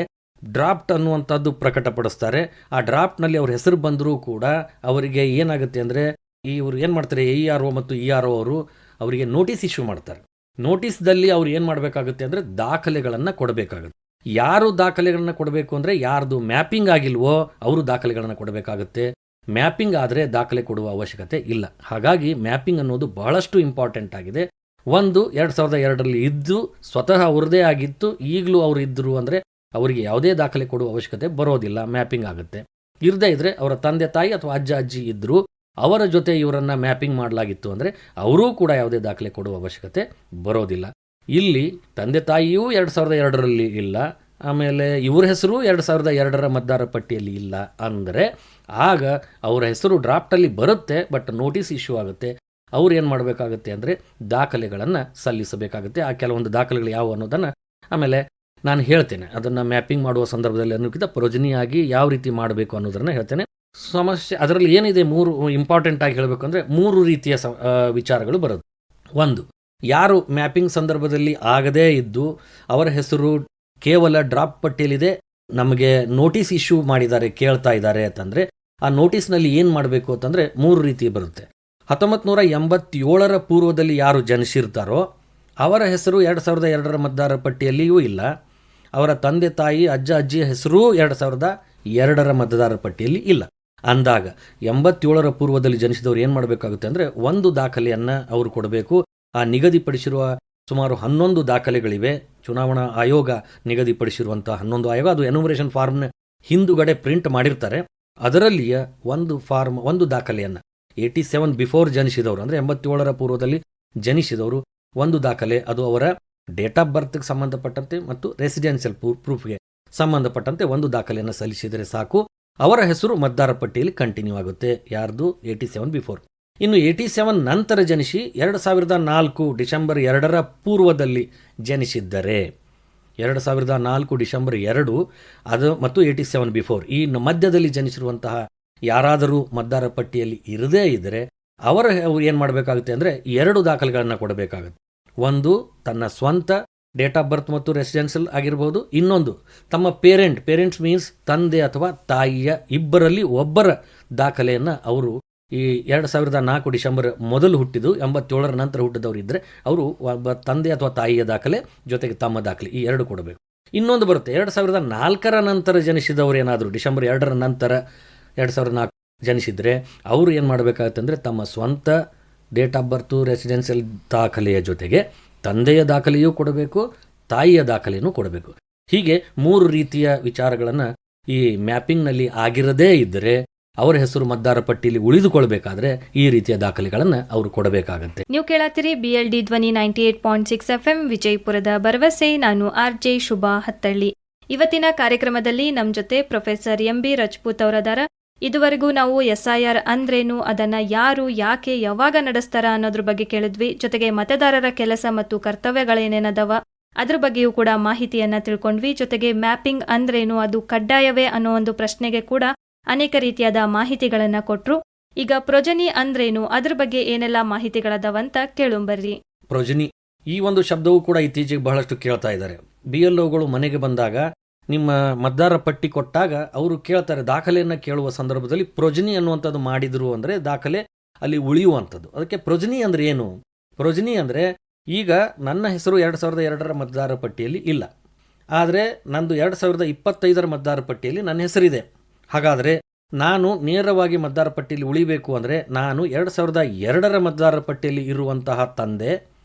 ಡ್ರಾಫ್ಟ್ ಅನ್ನುವಂಥದ್ದು ಪ್ರಕಟಪಡಿಸ್ತಾರೆ. ಆ ಡ್ರಾಫ್ಟ್ನಲ್ಲಿ ಅವ್ರ ಹೆಸರು ಬಂದರೂ ಕೂಡ ಅವರಿಗೆ ಏನಾಗುತ್ತೆ ಅಂದರೆ ಇವರು ಏನು ಮಾಡ್ತಾರೆ, AERO ಮತ್ತು ERO ಅವರು ಅವರಿಗೆ ನೋಟಿಸ್ ಇಶ್ಯೂ ಮಾಡ್ತಾರೆ. ನೋಟಿಸ್ದಲ್ಲಿ ಅವ್ರು ಏನು ಮಾಡಬೇಕಾಗುತ್ತೆ ಅಂದರೆ ದಾಖಲೆಗಳನ್ನು ಕೊಡಬೇಕಾಗುತ್ತೆ. ಯಾರು ದಾಖಲೆಗಳನ್ನು ಕೊಡಬೇಕು ಅಂದರೆ ಯಾರ್ದು ಮ್ಯಾಪಿಂಗ್ ಆಗಿಲ್ವೋ ಅವರು ದಾಖಲೆಗಳನ್ನು ಕೊಡಬೇಕಾಗುತ್ತೆ. ಮ್ಯಾಪಿಂಗ್ ಆದರೆ ದಾಖಲೆ ಕೊಡುವ ಅವಶ್ಯಕತೆ ಇಲ್ಲ. ಹಾಗಾಗಿ ಮ್ಯಾಪಿಂಗ್ ಅನ್ನೋದು ಬಹಳಷ್ಟು ಇಂಪಾರ್ಟೆಂಟ್ ಆಗಿದೆ. 2002 ಇದ್ದು ಸ್ವತಃ ಅವ್ರದ್ದೇ ಆಗಿತ್ತು, ಈಗಲೂ ಅವರು ಇದ್ದರು ಅಂದರೆ ಅವರಿಗೆ ಯಾವುದೇ ದಾಖಲೆ ಕೊಡುವ ಅವಶ್ಯಕತೆ ಬರೋದಿಲ್ಲ, ಮ್ಯಾಪಿಂಗ್ ಆಗುತ್ತೆ. ಇರದೇ ಇದ್ದರೆ ಅವರ ತಂದೆ ತಾಯಿ ಅಥವಾ ಅಜ್ಜ ಅಜ್ಜಿ ಇದ್ದರು, ಅವರ ಜೊತೆ ಇವರನ್ನು ಮ್ಯಾಪಿಂಗ್ ಮಾಡಲಾಗಿತ್ತು ಅಂದರೆ ಅವರೂ ಕೂಡ ಯಾವುದೇ ದಾಖಲೆ ಕೊಡುವ ಅವಶ್ಯಕತೆ ಬರೋದಿಲ್ಲ. ಇಲ್ಲಿ ತಂದೆ ತಾಯಿಯೂ 2002 ಇಲ್ಲ, ಆಮೇಲೆ ಇವ್ರ ಹೆಸರು 2002 ಮತದಾರರ ಪಟ್ಟಿಯಲ್ಲಿ ಇಲ್ಲ ಅಂದರೆ ಆಗ ಅವರ ಹೆಸರು ಡ್ರಾಫ್ಟಲ್ಲಿ ಬರುತ್ತೆ, ಬಟ್ ನೋಟಿಸ್ ಇಶ್ಯೂ ಆಗುತ್ತೆ. ಅವ್ರು ಏನು ಮಾಡಬೇಕಾಗುತ್ತೆ ಅಂದರೆ ದಾಖಲೆಗಳನ್ನು ಸಲ್ಲಿಸಬೇಕಾಗುತ್ತೆ. ಆ ಕೆಲವೊಂದು ದಾಖಲೆಗಳು ಯಾವುವು ಅನ್ನೋದನ್ನು ಆಮೇಲೆ ನಾನು ಹೇಳ್ತೇನೆ. ಅದನ್ನು ಮ್ಯಾಪಿಂಗ್ ಮಾಡುವ ಸಂದರ್ಭದಲ್ಲಿ ಅನ್ನೋಕ್ಕಿಂತ ಪ್ರಯೋಜನಿಯಾಗಿ ಯಾವ ರೀತಿ ಮಾಡಬೇಕು ಅನ್ನೋದನ್ನು ಹೇಳ್ತೇನೆ. ಸಮಸ್ಯೆ ಅದರಲ್ಲಿ ಏನಿದೆ, 3 ಇಂಪಾರ್ಟೆಂಟ್ ಆಗಿ ಹೇಳಬೇಕು ಅಂದರೆ 3 ರೀತಿಯ ವಿಚಾರಗಳು ಬರೋದು. ಒಂದು, ಯಾರು ಮ್ಯಾಪಿಂಗ್ ಸಂದರ್ಭದಲ್ಲಿ ಆಗದೇ ಇದ್ದು ಅವರ ಹೆಸರು ಕೇವಲ ಡ್ರಾಫ್ಟ್ ಪಟ್ಟಿಯಲ್ಲಿದೆ, ನಮಗೆ ನೋಟಿಸ್ ಇಶ್ಯೂ ಮಾಡಿದ್ದಾರೆ, ಕೇಳ್ತಾ ಇದ್ದಾರೆ ಅಂತಂದರೆ ಆ ನೋಟಿಸ್ನಲ್ಲಿ ಏನು ಮಾಡಬೇಕು ಅಂತಂದರೆ 3 ರೀತಿ ಬರುತ್ತೆ. 1987 ಪೂರ್ವದಲ್ಲಿ ಯಾರು ಜನಿಸಿರ್ತಾರೋ ಅವರ ಹೆಸರು 2002 ಮತದಾರರ ಪಟ್ಟಿಯಲ್ಲಿಯೂ ಇಲ್ಲ, ಅವರ ತಂದೆ ತಾಯಿ ಅಜ್ಜ ಅಜ್ಜಿಯ ಹೆಸರೂ 2002 ಮತದಾರರ ಪಟ್ಟಿಯಲ್ಲಿ ಇಲ್ಲ. ಅಂದಾಗ 87 ಪೂರ್ವದಲ್ಲಿ ಜನಿಸಿದವರು ಏನು ಮಾಡಬೇಕಾಗುತ್ತೆ ಅಂದರೆ ಒಂದು ದಾಖಲೆಯನ್ನು ಅವರು ಕೊಡಬೇಕು. ಆ ನಿಗದಿಪಡಿಸಿರುವ ಸುಮಾರು 11 ದಾಖಲೆಗಳಿವೆ. ಚುನಾವಣಾ ಆಯೋಗ ನಿಗದಿಪಡಿಸಿರುವಂಥ 11 ಆಯೋಗ, ಅದು ಎನ್ಯುಮರೇಷನ್ ಫಾರ್ಮ್ನ ಹಿಂದುಗಡೆ ಪ್ರಿಂಟ್ ಮಾಡಿರ್ತಾರೆ. ಅದರಲ್ಲಿಯ ಒಂದು ದಾಖಲೆಯನ್ನು 87 ಬಿಫೋರ್ ಜನಿಸಿದವರು ಅಂದರೆ 87 ಪೂರ್ವದಲ್ಲಿ ಜನಿಸಿದವರು ಒಂದು ದಾಖಲೆ, ಅದು ಅವರ ಡೇಟ್ ಆಫ್ ಬರ್ತ್ಗೆ ಸಂಬಂಧಪಟ್ಟಂತೆ ಮತ್ತು ರೆಸಿಡೆನ್ಷಿಯಲ್ ಪ್ರೂಫ್ಗೆ ಸಂಬಂಧಪಟ್ಟಂತೆ ಒಂದು ದಾಖಲೆಯನ್ನು ಸಲ್ಲಿಸಿದರೆ ಸಾಕು, ಅವರ ಹೆಸರು ಮತದಾರ ಪಟ್ಟಿಯಲ್ಲಿ ಕಂಟಿನ್ಯೂ ಆಗುತ್ತೆ. ಯಾರ್ದು? 87 ಬಿಫೋರ್. ಇನ್ನು 87 ನಂತರ ಜನಿಸಿ 2004 ಡಿಸೆಂಬರ್ 2 ಪೂರ್ವದಲ್ಲಿ ಜನಿಸಿದ್ದರೆ 2004 ಡಿಸೆಂಬರ್ 2 ಅದು ಮತ್ತು 87 ಬಿಫೋರ್ ಈ ಮಧ್ಯದಲ್ಲಿ ಜನಿಸಿರುವಂತಹ ಯಾರಾದರೂ ಮತದಾರ ಪಟ್ಟಿಯಲ್ಲಿ ಇರದೇ ಇದ್ದರೆ ಅವರು ಏನು ಮಾಡಬೇಕಾಗುತ್ತೆ ಅಂದರೆ 2 ದಾಖಲೆಗಳನ್ನು ಕೊಡಬೇಕಾಗುತ್ತೆ. ಒಂದು ತನ್ನ ಸ್ವಂತ ಡೇಟ್ ಆಫ್ ಬರ್ತ್ ಮತ್ತು ರೆಸಿಡೆನ್ಷಿಯಲ್ ಆಗಿರ್ಬೋದು, ಇನ್ನೊಂದು ತಮ್ಮ ಪೇರೆಂಟ್ಸ್ ಮೀನ್ಸ್ ತಂದೆ ಅಥವಾ ತಾಯಿಯ ಇಬ್ಬರಲ್ಲಿ ಒಬ್ಬರ ದಾಖಲೆಯನ್ನು ಅವರು ಈ 2004 ಡಿಸೆಂಬರ್ ಮೊದಲು ಹುಟ್ಟಿದ್ದು 87 ನಂತರ ಹುಟ್ಟಿದವರು ಇದ್ದರೆ ಅವರು ಒಬ್ಬ ತಂದೆ ಅಥವಾ ತಾಯಿಯ ದಾಖಲೆ ಜೊತೆಗೆ ತಮ್ಮ ದಾಖಲೆ ಈ 2 ಕೊಡಬೇಕು. ಇನ್ನೊಂದು ಬರುತ್ತೆ 2004 ನಂತರ ಜನಿಸಿದವರು ಏನಾದರೂ ಡಿಸೆಂಬರ್ 2 ನಂತರ 2004 ಜನಿಸಿದರೆ ಅವರು ಏನು ಮಾಡಬೇಕಾಗುತ್ತೆ ಅಂದರೆ ತಮ್ಮ ಸ್ವಂತ ಡೇಟ್ ಆಫ್ ಬರ್ತು ರೆಸಿಡೆನ್ಷಿಯಲ್ ದಾಖಲೆಯ ಜೊತೆಗೆ ತಂದೆಯ ದಾಖಲೆಯೂ ಕೊಡಬೇಕು, ತಾಯಿಯ ದಾಖಲೆಯೂ ಕೊಡಬೇಕು. ಹೀಗೆ 3 ರೀತಿಯ ವಿಚಾರಗಳನ್ನು ಈ ಮ್ಯಾಪಿಂಗ್ನಲ್ಲಿ ಆಗಿರದೇ ಇದ್ದರೆ ಅವರ ಹೆಸರು ಮತದಾರ ಪಟ್ಟಿಯಲ್ಲಿ ಉಳಿದುಕೊಳ್ಬೇಕಾದ್ರೆ ಈ ರೀತಿಯ ದಾಖಲೆಗಳನ್ನು ಅವರು ಕೊಡಬೇಕಾಗತ್ತೆ. ನೀವು ಕೇಳತ್ತೀರಿ BLD ಧ್ವನಿ 98.6 FM ವಿಜಯಪುರದ ಭರವಸೆ. ನಾನು RJ ಶುಭಾ ಹತ್ತಳ್ಳಿ. ಇವತ್ತಿನ ಕಾರ್ಯಕ್ರಮದಲ್ಲಿ ನಮ್ಮ ಜೊತೆ ಪ್ರೊಫೆಸರ್ MB ರಜಪೂತ್ ಅವರದಾರ. ಇದುವರೆಗೂ ನಾವು SIR ಅಂದ್ರೇನು, ಅದನ್ನ ಯಾರು, ಯಾಕೆ, ಯಾವಾಗ ನಡೆಸ್ತಾರ ಅನ್ನೋದ್ರ ಬಗ್ಗೆ ಕೇಳಿದ್ವಿ. ಜೊತೆಗೆ ಮತದಾರರ ಕೆಲಸ ಮತ್ತು ಕರ್ತವ್ಯಗಳೇನೇನದವ ಅದ್ರ ಬಗ್ಗೆಯೂ ಕೂಡ ಮಾಹಿತಿಯನ್ನ ತಿಳ್ಕೊಂಡ್ವಿ. ಜೊತೆಗೆ ಮ್ಯಾಪಿಂಗ್ ಅಂದ್ರೇನು, ಅದು ಕಡ್ಡಾಯವೇ ಅನ್ನೋ ಒಂದು ಪ್ರಶ್ನೆಗೆ ಕೂಡ ಅನೇಕ ರೀತಿಯಾದ ಮಾಹಿತಿಗಳನ್ನ ಕೊಟ್ರು. ಈಗ ಪ್ರೊಜನಿ ಅಂದ್ರೇನು, ಅದ್ರ ಬಗ್ಗೆ ಏನೆಲ್ಲ ಮಾಹಿತಿಗಳದವಂತ ಕೇಳುಂಬರ್ರಿ. ಪ್ರೊಜನಿ ಈ ಒಂದು ಶಬ್ದವೂ ಕೂಡ ಇತ್ತೀಚೆಗೆ ಬಹಳಷ್ಟು ಕೇಳ್ತಾ ಇದ್ದಾರೆ. BLOಗಳು ಮನೆಗೆ ಬಂದಾಗ ನಿಮ್ಮ ಮತದಾರ ಪಟ್ಟಿ ಕೊಟ್ಟಾಗ ಅವರು ಕೇಳ್ತಾರೆ, ದಾಖಲೆಯನ್ನು ಕೇಳುವ ಸಂದರ್ಭದಲ್ಲಿ ಪ್ರೊಜನಿ ಅನ್ನುವಂಥದ್ದು ಮಾಡಿದ್ರು ಅಂದರೆ ದಾಖಲೆ ಅಲ್ಲಿ ಉಳಿಯುವಂಥದ್ದು. ಅದಕ್ಕೆ ಪ್ರೊಜನಿ ಅಂದರೆ ಏನು? ಪ್ರೊಜನಿ ಅಂದರೆ ಈಗ ನನ್ನ ಹೆಸರು 2002 ಮತದಾರ ಪಟ್ಟಿಯಲ್ಲಿ ಇಲ್ಲ, ಆದರೆ ನಂದು 2025 ಮತದಾರ ಪಟ್ಟಿಯಲ್ಲಿ ನನ್ನ ಹೆಸರಿದೆ. ಹಾಗಾದರೆ ನಾನು ನೇರವಾಗಿ ಮತದಾರ ಪಟ್ಟಿಯಲ್ಲಿ ಉಳಿಬೇಕು ಅಂದರೆ ನಾನು 2002 ಮತದಾರರ ಪಟ್ಟಿಯಲ್ಲಿ ಇರುವಂತಹ ತಂದೆ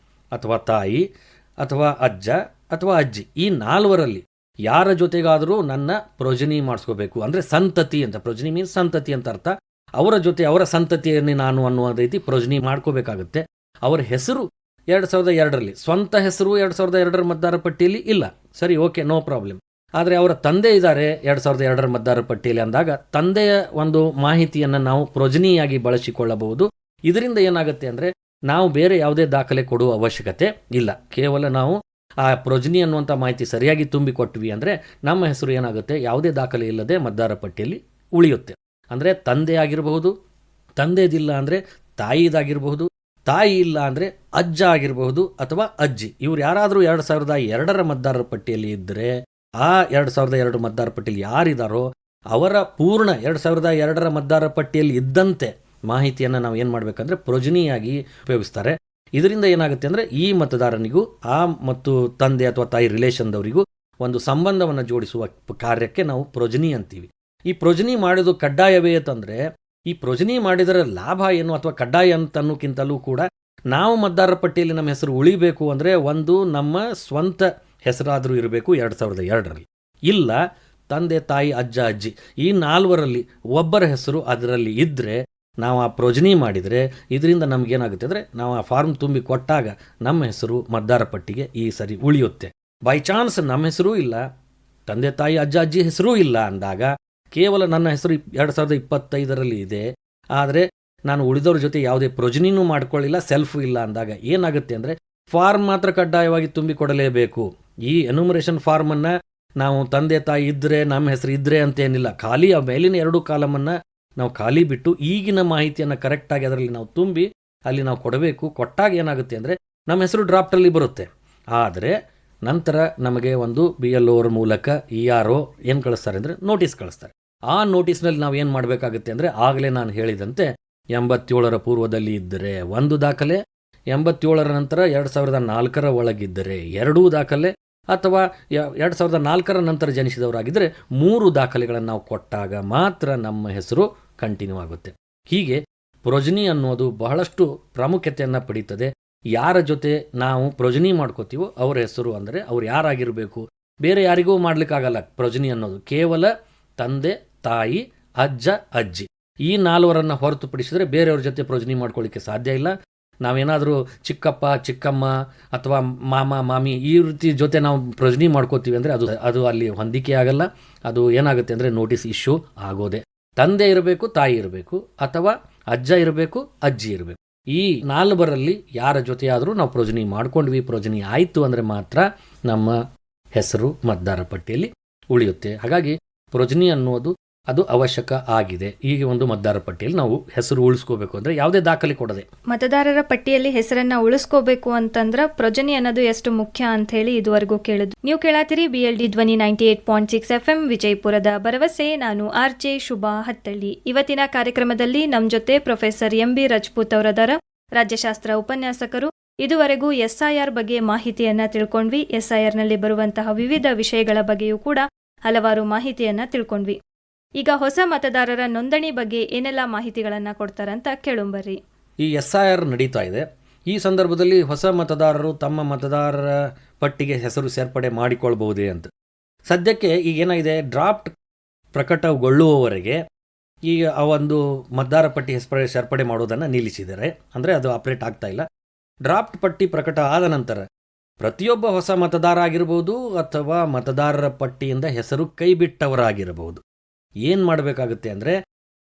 ಅಥವಾ ತಾಯಿ ಅಥವಾ ಅಜ್ಜ ಅಥವಾ ಅಜ್ಜಿ ಈ 4ರಲ್ಲಿ ಯಾರ ಜೊತೆಗಾದರೂ ನನ್ನ ಪ್ರೊಜನಿ ಮಾಡಿಸ್ಕೋಬೇಕು. ಅಂದರೆ ಸಂತತಿ ಅಂತ, ಪ್ರೊಜನಿ ಮೀನ್ಸ್ ಸಂತತಿ ಅಂತ ಅರ್ಥ. ಅವರ ಜೊತೆ ಅವರ ಸಂತತಿಯನ್ನೇ ನಾನು ಅನ್ನುವ ರೀತಿ ಪ್ರೊಜನಿ ಮಾಡ್ಕೋಬೇಕಾಗುತ್ತೆ. ಅವರ ಹೆಸರು 2002ರಲ್ಲಿ, ಸ್ವಂತ ಹೆಸರು 2002 ಮತದಾರ ಪಟ್ಟಿಯಲ್ಲಿ ಇಲ್ಲ, ಸರಿ, ಓಕೆ, ನೋ ಪ್ರಾಬ್ಲಮ್. ಆದರೆ ಅವರ ತಂದೆ ಇದ್ದಾರೆ 2002 ಮತದಾರ ಪಟ್ಟಿಯಲ್ಲಿ ಅಂದಾಗ ತಂದೆಯ ಒಂದು ಮಾಹಿತಿಯನ್ನು ನಾವು ಪ್ರೊಜನಿಯಾಗಿ ಬಳಸಿಕೊಳ್ಳಬಹುದು. ಇದರಿಂದ ಏನಾಗುತ್ತೆ ಅಂದರೆ ನಾವು ಬೇರೆ ಯಾವುದೇ ದಾಖಲೆ ಕೊಡುವ ಅವಶ್ಯಕತೆ ಇಲ್ಲ. ಕೇವಲ ನಾವು ಆ ಪ್ರೊಜನಿ ಅನ್ನುವಂಥ ಮಾಹಿತಿ ಸರಿಯಾಗಿ ತುಂಬಿಕೊಟ್ವಿ ಅಂದರೆ ನಮ್ಮ ಹೆಸರು ಏನಾಗುತ್ತೆ, ಯಾವುದೇ ದಾಖಲೆ ಇಲ್ಲದೆ ಮತದಾರ ಪಟ್ಟಿಯಲ್ಲಿ ಉಳಿಯುತ್ತೆ. ಅಂದರೆ ತಂದೆ ಆಗಿರಬಹುದು, ತಂದೆದಿಲ್ಲ ಅಂದರೆ ತಾಯಿದಾಗಿರಬಹುದು, ತಾಯಿ ಇಲ್ಲ ಅಂದರೆ ಅಜ್ಜ ಆಗಿರಬಹುದು ಅಥವಾ ಅಜ್ಜಿ. ಇವ್ರು ಯಾರಾದರೂ 2002 ಮತದಾರರ ಪಟ್ಟಿಯಲ್ಲಿ ಇದ್ದರೆ ಆ 2002 ಮತದಾರ ಪಟ್ಟಿಯಲ್ಲಿ ಯಾರಿದ್ದಾರೋ ಅವರ ಪೂರ್ಣ 2002ರ ಮತದಾರ ಪಟ್ಟಿಯಲ್ಲಿ ಇದ್ದಂತೆ ಮಾಹಿತಿಯನ್ನು ನಾವು ಏನು ಮಾಡಬೇಕಂದ್ರೆ ಪ್ರೊಜನಿಯಾಗಿ ಉಪಯೋಗಿಸ್ತಾರೆ. ಇದರಿಂದ ಏನಾಗುತ್ತೆ ಅಂದರೆ ಈ ಮತದಾರನಿಗೂ ಆ ಮತ್ತು ತಂದೆ ಅಥವಾ ತಾಯಿ ರಿಲೇಷನ್ದವರಿಗೂ ಒಂದು ಸಂಬಂಧವನ್ನು ಜೋಡಿಸುವ ಕಾರ್ಯಕ್ಕೆ ನಾವು ಪ್ರೊಜನಿ ಅಂತೀವಿ. ಈ ಪ್ರೊಜನಿ ಮಾಡೋದು ಕಡ್ಡಾಯವೇ ಅಂತಂದರೆ ಈ ಪ್ರೊಜನಿ ಮಾಡಿದರೆ ಲಾಭ ಏನು ಅಥವಾ ಕಡ್ಡಾಯ ಅಂತನ್ನೋಕ್ಕಿಂತಲೂ ಕೂಡ ನಾವು ಮತದಾರರ ಪಟ್ಟಿಯಲ್ಲಿ ನಮ್ಮ ಹೆಸರು ಉಳಿಬೇಕು ಅಂದರೆ ಒಂದು ನಮ್ಮ ಸ್ವಂತ ಹೆಸರಾದರೂ ಇರಬೇಕು 2002ರಲ್ಲಿ, ಇಲ್ಲ ತಂದೆ ತಾಯಿ ಅಜ್ಜ ಅಜ್ಜಿ ಈ 4ರಲ್ಲಿ ಒಬ್ಬರ ಹೆಸರು ಅದರಲ್ಲಿ ಇದ್ದರೆ ನಾವು ಆ ಪ್ರೊಜನಿ ಮಾಡಿದರೆ ಇದರಿಂದ ನಮಗೇನಾಗುತ್ತೆ ಅಂದರೆ ನಾವು ಆ ಫಾರ್ಮ್ ತುಂಬಿ ಕೊಟ್ಟಾಗ ನಮ್ಮ ಹೆಸರು ಮತದಾರ ಪಟ್ಟಿಗೆ ಈ ಸರಿ ಉಳಿಯುತ್ತೆ. ಬೈ ಚಾನ್ಸ್ ನಮ್ಮ ಹೆಸರೂ ಇಲ್ಲ, ತಂದೆ ತಾಯಿ ಅಜ್ಜ ಅಜ್ಜಿ ಹೆಸರೂ ಇಲ್ಲ ಅಂದಾಗ ಕೇವಲ ನನ್ನ ಹೆಸರು 2025ರಲ್ಲಿ ಇದೆ, ಆದರೆ ನಾನು ಉಳಿದವ್ರ ಜೊತೆ ಯಾವುದೇ ಪ್ರೊಜನಿನೂ ಮಾಡ್ಕೊಳ್ಳಿಲ್ಲ, ಸೆಲ್ಫು ಇಲ್ಲ ಅಂದಾಗ ಏನಾಗುತ್ತೆ ಅಂದರೆ ಫಾರ್ಮ್ ಮಾತ್ರ ಕಡ್ಡಾಯವಾಗಿ ತುಂಬಿ ಕೊಡಲೇಬೇಕು. ಈ ಎನ್ಯುಮರೇಷನ್ ಫಾರ್ಮನ್ನು ನಾವು ತಂದೆ ತಾಯಿ ಇದ್ದರೆ ನಮ್ಮ ಹೆಸರು ಇದ್ದರೆ ಅಂತೇನಿಲ್ಲ, ಖಾಲಿ ಆ ಮೇಲಿನ 2 ಕಾಲಮನ್ನು ನಾವು ಖಾಲಿ ಬಿಟ್ಟು ಈಗಿನ ಮಾಹಿತಿಯನ್ನು ಕರೆಕ್ಟಾಗಿ ಅದರಲ್ಲಿ ನಾವು ತುಂಬಿ ಅಲ್ಲಿ ನಾವು ಕೊಡಬೇಕು. ಕೊಟ್ಟಾಗ ಏನಾಗುತ್ತೆ ಅಂದರೆ ನಮ್ಮ ಹೆಸರು ಡ್ರಾಫ್ಟಲ್ಲಿ ಬರುತ್ತೆ. ಆದರೆ ನಂತರ ನಮಗೆ ಒಂದು BLO ಅವ್ರ ಮೂಲಕ ERO ಏನು ಕಳಿಸ್ತಾರೆ ಅಂದರೆ ನೋಟಿಸ್ ಕಳಿಸ್ತಾರೆ. ಆ ನೋಟಿಸ್ನಲ್ಲಿ ನಾವು ಏನು ಮಾಡಬೇಕಾಗುತ್ತೆ ಅಂದರೆ ಆಗಲೇ ನಾನು ಹೇಳಿದಂತೆ 87ರ ಪೂರ್ವದಲ್ಲಿ ಇದ್ದರೆ 1 ದಾಖಲೆ, 87ರ ನಂತರ 2004ರ ಒಳಗಿದ್ದರೆ 2 ದಾಖಲೆ, ಅಥವಾ 2004ರ ನಂತರ ಜನಿಸಿದವರಾಗಿದ್ದರೆ 3 ದಾಖಲೆಗಳನ್ನು ನಾವು ಕೊಟ್ಟಾಗ ಮಾತ್ರ ನಮ್ಮ ಹೆಸರು ಕಂಟಿನ್ಯೂ ಆಗುತ್ತೆ. ಹೀಗೆ ಪ್ರೊಜನಿ ಅನ್ನೋದು ಬಹಳಷ್ಟು ಪ್ರಾಮುಖ್ಯತೆಯನ್ನು ಪಡೀತದೆ. ಯಾರ ಜೊತೆ ನಾವು ಪ್ರೊಜನಿ ಮಾಡ್ಕೋತೀವೋ ಅವರ ಹೆಸರು ಅಂದರೆ ಅವ್ರು ಯಾರಾಗಿರಬೇಕು, ಬೇರೆ ಯಾರಿಗೂ ಮಾಡಲಿಕ್ಕಾಗಲ್ಲ. ಪ್ರೊಜನಿ ಅನ್ನೋದು ಕೇವಲ ತಂದೆ ತಾಯಿ ಅಜ್ಜ ಅಜ್ಜಿ ಈ 4ರನ್ನು ಹೊರತುಪಡಿಸಿದರೆ ಬೇರೆಯವ್ರ ಜೊತೆ ಪ್ರೊಜನಿ ಮಾಡ್ಕೊಳ್ಳಿಕ್ಕೆ ಸಾಧ್ಯ ಇಲ್ಲ. ನಾವೇನಾದರೂ ಚಿಕ್ಕಪ್ಪ ಚಿಕ್ಕಮ್ಮ ಅಥವಾ ಮಾಮ ಮಾಮಿ ಈ ರೀತಿ ಜೊತೆ ನಾವು ಪ್ರೊಜನಿ ಮಾಡ್ಕೋತೀವಿ ಅಂದರೆ ಅದು ಅಲ್ಲಿ ಹೊಂದಿಕೆ ಆಗಲ್ಲ. ಅದು ಏನಾಗುತ್ತೆ ಅಂದರೆ ನೋಟಿಸ್ ಇಶ್ಯೂ ಆಗೋದೆ. ತಂದೆ ಇರಬೇಕು, ತಾಯಿ ಇರಬೇಕು, ಅಥವಾ ಅಜ್ಜ ಇರಬೇಕು, ಅಜ್ಜಿ ಇರಬೇಕು. ಈ 4ರಲ್ಲಿ ಯಾರ ಜೊತೆಯಾದರೂ ನಾವು ಪ್ರೊಜನಿ ಮಾಡ್ಕೊಂಡ್ವಿ, ಪ್ರೊಜನಿ ಆಯಿತು ಅಂದರೆ ಮಾತ್ರ ನಮ್ಮ ಹೆಸರು ಮತದಾರ ಪಟ್ಟಿಯಲ್ಲಿ ಉಳಿಯುತ್ತೆ. ಹಾಗಾಗಿ ಪ್ರೊಜನಿ ಅನ್ನೋದು ಅದು ಅವಶ್ಯಕ ಆಗಿದೆ. ಈಗ ಒಂದು ಮತದಾರ ಪಟ್ಟಿಯಲ್ಲಿ ನಾವು ಹೆಸರು ಉಳಿಸ್ಕೋಬೇಕು ಅಂದರೆ ಯಾವುದೇ ದಾಖಲೆ ಕೊಡದೆ ಮತದಾರರ ಪಟ್ಟಿಯಲ್ಲಿ ಹೆಸರನ್ನ ಉಳಿಸ್ಕೋಬೇಕು ಅಂತಂದ್ರೆ ಪ್ರೊಜನಿ ಅನ್ನೋದು ಎಷ್ಟು ಮುಖ್ಯ ಅಂತ ಹೇಳಿ ಇದುವರೆಗೂ ಕೇಳಿದ್ವಿ. ನೀವು ಕೇಳಾತಿರಿ BLD ಧ್ವನಿ 98.6 FM ವಿಜಯಪುರದ ಭರವಸೆ. ನಾನು RJ ಶುಭಾ ಹತ್ತಳ್ಳಿ. ಇವತ್ತಿನ ಕಾರ್ಯಕ್ರಮದಲ್ಲಿ ನಮ್ಮ ಜೊತೆ ಪ್ರೊಫೆಸರ್ MB ರಜಪೂತ್ ಅವರದಾರ, ರಾಜ್ಯಶಾಸ್ತ್ರ ಉಪನ್ಯಾಸಕರು. ಇದುವರೆಗೂ SIR ಬಗ್ಗೆ ಮಾಹಿತಿಯನ್ನ ತಿಳ್ಕೊಂಡ್ವಿ. SIR ನಲ್ಲಿ ಬರುವಂತಹ ವಿವಿಧ ವಿಷಯಗಳ ಬಗ್ಗೆಯೂ ಕೂಡ ಹಲವಾರು ಮಾಹಿತಿಯನ್ನ ತಿಳ್ಕೊಂಡ್ವಿ. ಈಗ ಹೊಸ ಮತದಾರರ ನೋಂದಣಿ ಬಗ್ಗೆ ಏನೆಲ್ಲ ಮಾಹಿತಿಗಳನ್ನ ಕೊಡ್ತಾರಂತ ಕೇಳುಂಬರ್ರಿ. ಈ SIR ನಡೀತಾ ಇದೆ. ಈ ಸಂದರ್ಭದಲ್ಲಿ ಹೊಸ ಮತದಾರರು ತಮ್ಮ ಮತದಾರರ ಪಟ್ಟಿಗೆ ಹೆಸರು ಸೇರ್ಪಡೆ ಮಾಡಿಕೊಳ್ಬಹುದೇ ಅಂತ ಸದ್ಯಕ್ಕೆ ಈಗ ಏನಾಗಿದೆ, ಡ್ರಾಫ್ಟ್ ಪ್ರಕಟಗೊಳ್ಳುವವರೆಗೆ ಈಗ ಆ ಒಂದು ಮತದಾರ ಪಟ್ಟಿ ಸೇರ್ಪಡೆ ಮಾಡೋದನ್ನು ನಿಲ್ಲಿಸಿದ್ದಾರೆ. ಅಂದರೆ ಅದು ಆಪ್ರೇಟ್ ಆಗ್ತಾ ಇಲ್ಲ. ಡ್ರಾಫ್ಟ್ ಪಟ್ಟಿ ಪ್ರಕಟ ಆದ ನಂತರ ಪ್ರತಿಯೊಬ್ಬ ಹೊಸ ಮತದಾರ ಆಗಿರ್ಬೋದು ಅಥವಾ ಮತದಾರರ ಪಟ್ಟಿಯಿಂದ ಹೆಸರು ಕೈಬಿಟ್ಟವರಾಗಿರಬಹುದು ಏನು ಮಾಡಬೇಕಾಗುತ್ತೆ ಅಂದರೆ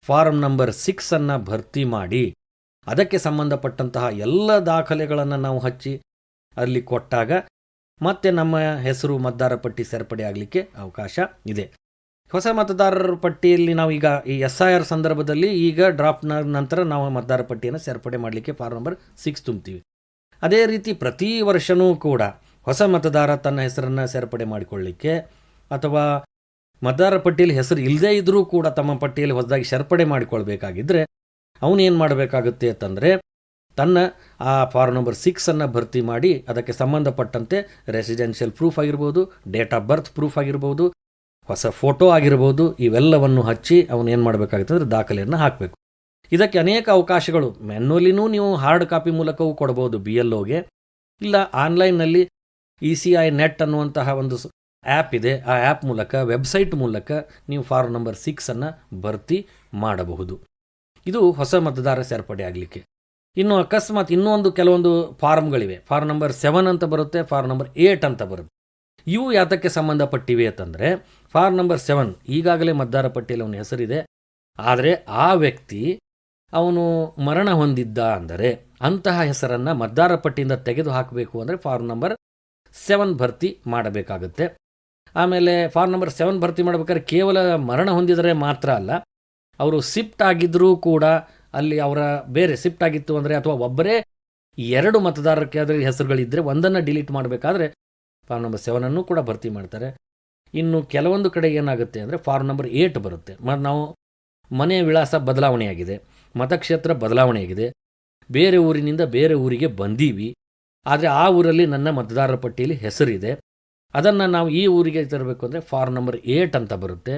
ಫಾರ್ಮ್ ನಂಬರ್ 6 ಭರ್ತಿ ಮಾಡಿ ಅದಕ್ಕೆ ಸಂಬಂಧಪಟ್ಟಂತಹ ಎಲ್ಲ ದಾಖಲೆಗಳನ್ನು ನಾವು ಹಚ್ಚಿ ಅಲ್ಲಿ ಕೊಟ್ಟಾಗ ಮತ್ತೆ ನಮ್ಮ ಹೆಸರು ಮತದಾರ ಪಟ್ಟಿ ಸೇರ್ಪಡೆ ಆಗಲಿಕ್ಕೆ ಅವಕಾಶ ಇದೆ. ಹೊಸ ಮತದಾರರ ಪಟ್ಟಿಯಲ್ಲಿ ನಾವು ಈಗ ಈ SIR ಸಂದರ್ಭದಲ್ಲಿ ಈಗ ಡ್ರಾಫ್ಟ್ನ ನಂತರ ನಾವು ಮತದಾರ ಪಟ್ಟಿಯನ್ನು ಸೇರ್ಪಡೆ ಮಾಡಲಿಕ್ಕೆ ಫಾರ್ಮ್ ನಂಬರ್ 6 ತುಂಬ್ತೀವಿ. ಅದೇ ರೀತಿ ಪ್ರತಿ ವರ್ಷವೂ ಕೂಡ ಹೊಸ ಮತದಾರ ತನ್ನ ಹೆಸರನ್ನು ಸೇರ್ಪಡೆ ಮಾಡಿಕೊಳ್ಳಲಿಕ್ಕೆ ಅಥವಾ ಮತದಾರ ಪಟ್ಟಿಯಲ್ಲಿ ಹೆಸರು ಇಲ್ಲದೇ ಇದ್ದರೂ ಕೂಡ ತಮ್ಮ ಪಟ್ಟಿಯಲ್ಲಿ ಹೊಸದಾಗಿ ಸೇರ್ಪಡೆ ಮಾಡಿಕೊಳ್ಬೇಕಾಗಿದ್ದರೆ ಅವನೇನು ಮಾಡಬೇಕಾಗುತ್ತೆ ಅಂತಂದರೆ ತನ್ನ ಆ ಫಾರ್ಮ್ ನಂಬರ್ 6 ಭರ್ತಿ ಮಾಡಿ ಅದಕ್ಕೆ ಸಂಬಂಧಪಟ್ಟಂತೆ ರೆಸಿಡೆನ್ಷಿಯಲ್ ಪ್ರೂಫ್ ಆಗಿರ್ಬೋದು, ಡೇಟ್ ಆಫ್ ಬರ್ತ್ ಪ್ರೂಫ್ ಆಗಿರ್ಬೋದು, ಹೊಸ ಫೋಟೋ ಆಗಿರ್ಬೋದು, ಇವೆಲ್ಲವನ್ನು ಹಚ್ಚಿ ಅವನೇನು ಮಾಡಬೇಕಾಗುತ್ತೆ ಅಂದರೆ ದಾಖಲೆಯನ್ನು ಹಾಕಬೇಕು. ಇದಕ್ಕೆ ಅನೇಕ ಅವಕಾಶಗಳು, ಮ್ಯಾನ್ಯುವಲಿನೂ ನೀವು ಹಾರ್ಡ್ ಕಾಪಿ ಮೂಲಕವೂ ಕೊಡ್ಬೋದು BLOಗೆ, ಇಲ್ಲ ಆನ್ಲೈನ್ನಲ್ಲಿ ECI ನೆಟ್ ಅನ್ನುವಂತಹ ಒಂದು ಆ್ಯಪ್ ಇದೆ. ಆ ಆ್ಯಪ್ ಮೂಲಕ ವೆಬ್ಸೈಟ್ ಮೂಲಕ ನೀವು ಫಾರ್ಮ್ ನಂಬರ್ 6 ಭರ್ತಿ ಮಾಡಬಹುದು. ಇದು ಹೊಸ ಮತದಾರ ಸೇರ್ಪಡೆ ಆಗಲಿಕ್ಕೆ. ಇನ್ನು ಅಕಸ್ಮಾತ್ ಇನ್ನೊಂದು ಕೆಲವೊಂದು ಫಾರ್ಮ್ಗಳಿವೆ. ಫಾರ್ಮ್ ನಂಬರ್ 7 ಅಂತ ಬರುತ್ತೆ, ಫಾರ್ಮ್ ನಂಬರ್ 8 ಅಂತ ಬರುತ್ತೆ. ಇವು ಯಾತಕ್ಕೆ ಸಂಬಂಧಪಟ್ಟಿವೆ ಅಂತಂದರೆ ಫಾರ್ಮ್ ನಂಬರ್ 7 ಈಗಾಗಲೇ ಮತದಾರ ಪಟ್ಟಿಯಲ್ಲಿ ಅವನ ಹೆಸರಿದೆ, ಆದರೆ ಆ ವ್ಯಕ್ತಿ ಅವನು ಮರಣ ಹೊಂದಿದ್ದ ಅಂದರೆ ಅಂತಹ ಹೆಸರನ್ನು ಮತದಾರ ಪಟ್ಟಿಯಿಂದ ತೆಗೆದು ಹಾಕಬೇಕು ಅಂದರೆ ಫಾರ್ಮ್ ನಂಬರ್ 7 ಭರ್ತಿ ಮಾಡಬೇಕಾಗುತ್ತೆ. ಆಮೇಲೆ ಫಾರ್ಮ್ ನಂಬರ್ 7 ಭರ್ತಿ ಮಾಡಬೇಕಾದ್ರೆ ಕೇವಲ ಮರಣ ಹೊಂದಿದರೆ ಮಾತ್ರ ಅಲ್ಲ, ಅವರು ಶಿಫ್ಟ್ ಆಗಿದ್ದರೂ ಕೂಡ ಅಲ್ಲಿ ಅವರ ಬೇರೆ ಶಿಫ್ಟ್ ಆಗಿತ್ತು ಅಂದರೆ ಅಥವಾ ಒಬ್ಬರೇ 2 ಮತದಾರಕ್ಕೆ ಅದರ ಹೆಸರುಗಳಿದ್ದರೆ ಒಂದನ್ನು ಡಿಲೀಟ್ ಮಾಡಬೇಕಾದ್ರೆ ಫಾರ್ಮ್ ನಂಬರ್ 7 ಕೂಡ ಭರ್ತಿ ಮಾಡ್ತಾರೆ. ಇನ್ನು ಕೆಲವೊಂದು ಕಡೆ ಏನಾಗುತ್ತೆ ಅಂದರೆ ಫಾರ್ಮ್ ನಂಬರ್ 8 ಬರುತ್ತೆ. ನಾವು ಮನೆ ವಿಳಾಸ ಬದಲಾವಣೆಯಾಗಿದೆ, ಮತಕ್ಷೇತ್ರ ಬದಲಾವಣೆಯಾಗಿದೆ, ಬೇರೆ ಊರಿನಿಂದ ಬೇರೆ ಊರಿಗೆ ಬಂದೀವಿ, ಆದರೆ ಆ ಊರಲ್ಲಿ ನನ್ನ ಮತದಾರರ ಪಟ್ಟಿಯಲ್ಲಿ ಹೆಸರಿದೆ, ಅದನ್ನು ನಾವು ಈ ಊರಿಗೆ ತರಬೇಕು ಅಂದರೆ ಫಾರ್ಮ್ ನಂಬರ್ 8 ಅಂತ ಬರುತ್ತೆ.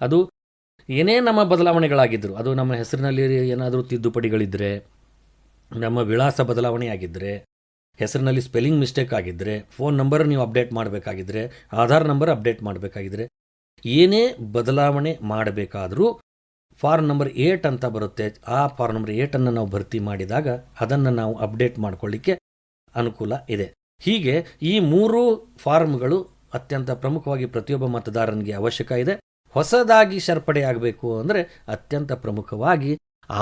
ಅದು ಏನೇ ನಮ್ಮ ಬದಲಾವಣೆಗಳಾಗಿದ್ದರು, ಅದು ನಮ್ಮ ಹೆಸರಿನಲ್ಲಿ ಏನಾದರೂ ತಿದ್ದುಪಡಿಗಳಿದ್ದರೆ, ನಮ್ಮ ವಿಳಾಸ ಬದಲಾವಣೆ ಆಗಿದ್ದರೆ, ಹೆಸರಿನಲ್ಲಿ ಸ್ಪೆಲ್ಲಿಂಗ್ ಮಿಸ್ಟೇಕ್ ಆಗಿದ್ದರೆ, ಫೋನ್ ನಂಬರ್ ನೀವು ಅಪ್ಡೇಟ್ ಮಾಡಬೇಕಾಗಿದ್ದರೆ, ಆಧಾರ್ ನಂಬರ್ ಅಪ್ಡೇಟ್ ಮಾಡಬೇಕಾಗಿದ್ದರೆ, ಏನೇ ಬದಲಾವಣೆ ಮಾಡಬೇಕಾದರೂ ಫಾರ್ಮ್ ನಂಬರ್ 8 ಅಂತ ಬರುತ್ತೆ. ಆ ಫಾರ್ಮ್ ನಂಬರ್ 8 ನಾವು ಭರ್ತಿ ಮಾಡಿದಾಗ ಅದನ್ನು ನಾವು ಅಪ್ಡೇಟ್ ಮಾಡಿಕೊಳ್ಳಿಕ್ಕೆ ಅನುಕೂಲ ಇದೆ. ಹೀಗೆ ಈ 3 ಫಾರ್ಮ್ಗಳು ಅತ್ಯಂತ ಪ್ರಮುಖವಾಗಿ ಪ್ರತಿಯೊಬ್ಬ ಮತದಾರನಿಗೆ ಅವಶ್ಯಕ ಇದೆ. ಹೊಸದಾಗಿ ಸೇರ್ಪಡೆಯಾಗಬೇಕು ಅಂದರೆ ಅತ್ಯಂತ ಪ್ರಮುಖವಾಗಿ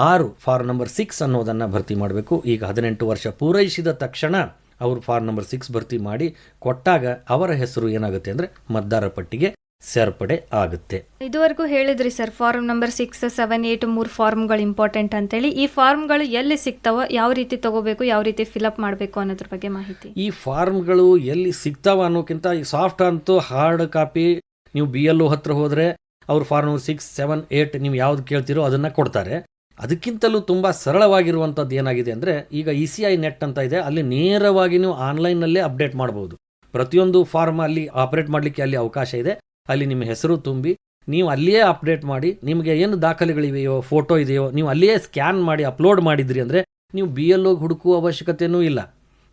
6 ಫಾರ್ಮ್ ನಂಬರ್ 6 ಅನ್ನೋದನ್ನು ಭರ್ತಿ ಮಾಡಬೇಕು. ಈಗ 18 ವರ್ಷ ಪೂರೈಸಿದ ತಕ್ಷಣ ಅವರು ಫಾರ್ಮ್ ನಂಬರ್ 6 ಭರ್ತಿ ಮಾಡಿ ಕೊಟ್ಟಾಗ ಅವರ ಹೆಸರು ಏನಾಗುತ್ತೆ ಅಂದರೆ ಮತದಾರರ ಪಟ್ಟಿಗೆ ಸೇರ್ಪಡೆ ಆಗುತ್ತೆ. ಇದುವರೆಗೂ ಹೇಳಿದ್ರಿ ಸರ್, ಫಾರ್ಮ್ ನಂಬರ್ 6, 7, 8 3 ಫಾರ್ಮ್ಗಳು ಇಂಪಾರ್ಟೆಂಟ್ ಅಂತೇಳಿ. ಈ ಫಾರ್ಮ್ಗಳು ಎಲ್ಲಿ ಸಿಗ್ತಾವ, ಯಾವ ರೀತಿ ತಗೋಬೇಕು, ಯಾವ ರೀತಿ ಫಿಲಪ್ ಮಾಡಬೇಕು ಅನ್ನೋದ್ರ ಬಗ್ಗೆ ಮಾಹಿತಿ. ಈ ಫಾರ್ಮ್ಗಳು ಎಲ್ಲಿ ಸಿಗ್ತಾವ ಅನ್ನೋಕ್ಕಿಂತ ಈ ಸಾಫ್ಟ್ ಅಂತೂ ಹಾರ್ಡ್ ಕಾಪಿ ನೀವು BLO ಹತ್ರ ಹೋದರೆ ಅವ್ರು ಫಾರ್ಮ್ ನಂಬರ್ 6, 7, 8 ನೀವು ಯಾವ್ದು ಕೇಳ್ತೀರೋ ಅದನ್ನು ಕೊಡ್ತಾರೆ. ಅದಕ್ಕಿಂತಲೂ ತುಂಬ ಸರಳವಾಗಿರುವಂಥದ್ದು ಏನಾಗಿದೆ ಅಂದರೆ ಈಗ ECI ನೆಟ್ ಅಂತ ಇದೆ, ಅಲ್ಲಿ ನೇರವಾಗಿ ನೀವು ಆನ್ಲೈನ್ನಲ್ಲೇ ಅಪ್ಡೇಟ್ ಮಾಡ್ಬೋದು. ಪ್ರತಿಯೊಂದು ಫಾರ್ಮ್ ಅಲ್ಲಿ ಆಪರೇಟ್ ಮಾಡಲಿಕ್ಕೆ ಅಲ್ಲಿ ಅವಕಾಶ ಇದೆ. ಅಲ್ಲಿ ನಿಮ್ಮ ಹೆಸರು ತುಂಬಿ ನೀವು ಅಲ್ಲಿಯೇ ಅಪ್ಡೇಟ್ ಮಾಡಿ, ನಿಮಗೆ ಏನು ದಾಖಲೆಗಳಿವೆಯೋ, ಫೋಟೋ ಇದೆಯೋ, ನೀವು ಅಲ್ಲಿಯೇ ಸ್ಕ್ಯಾನ್ ಮಾಡಿ ಅಪ್ಲೋಡ್ ಮಾಡಿದ್ರಿ ಅಂದರೆ ನೀವು BLO ಹುಡುಕುವ ಅವಶ್ಯಕತೆಯೂ ಇಲ್ಲ.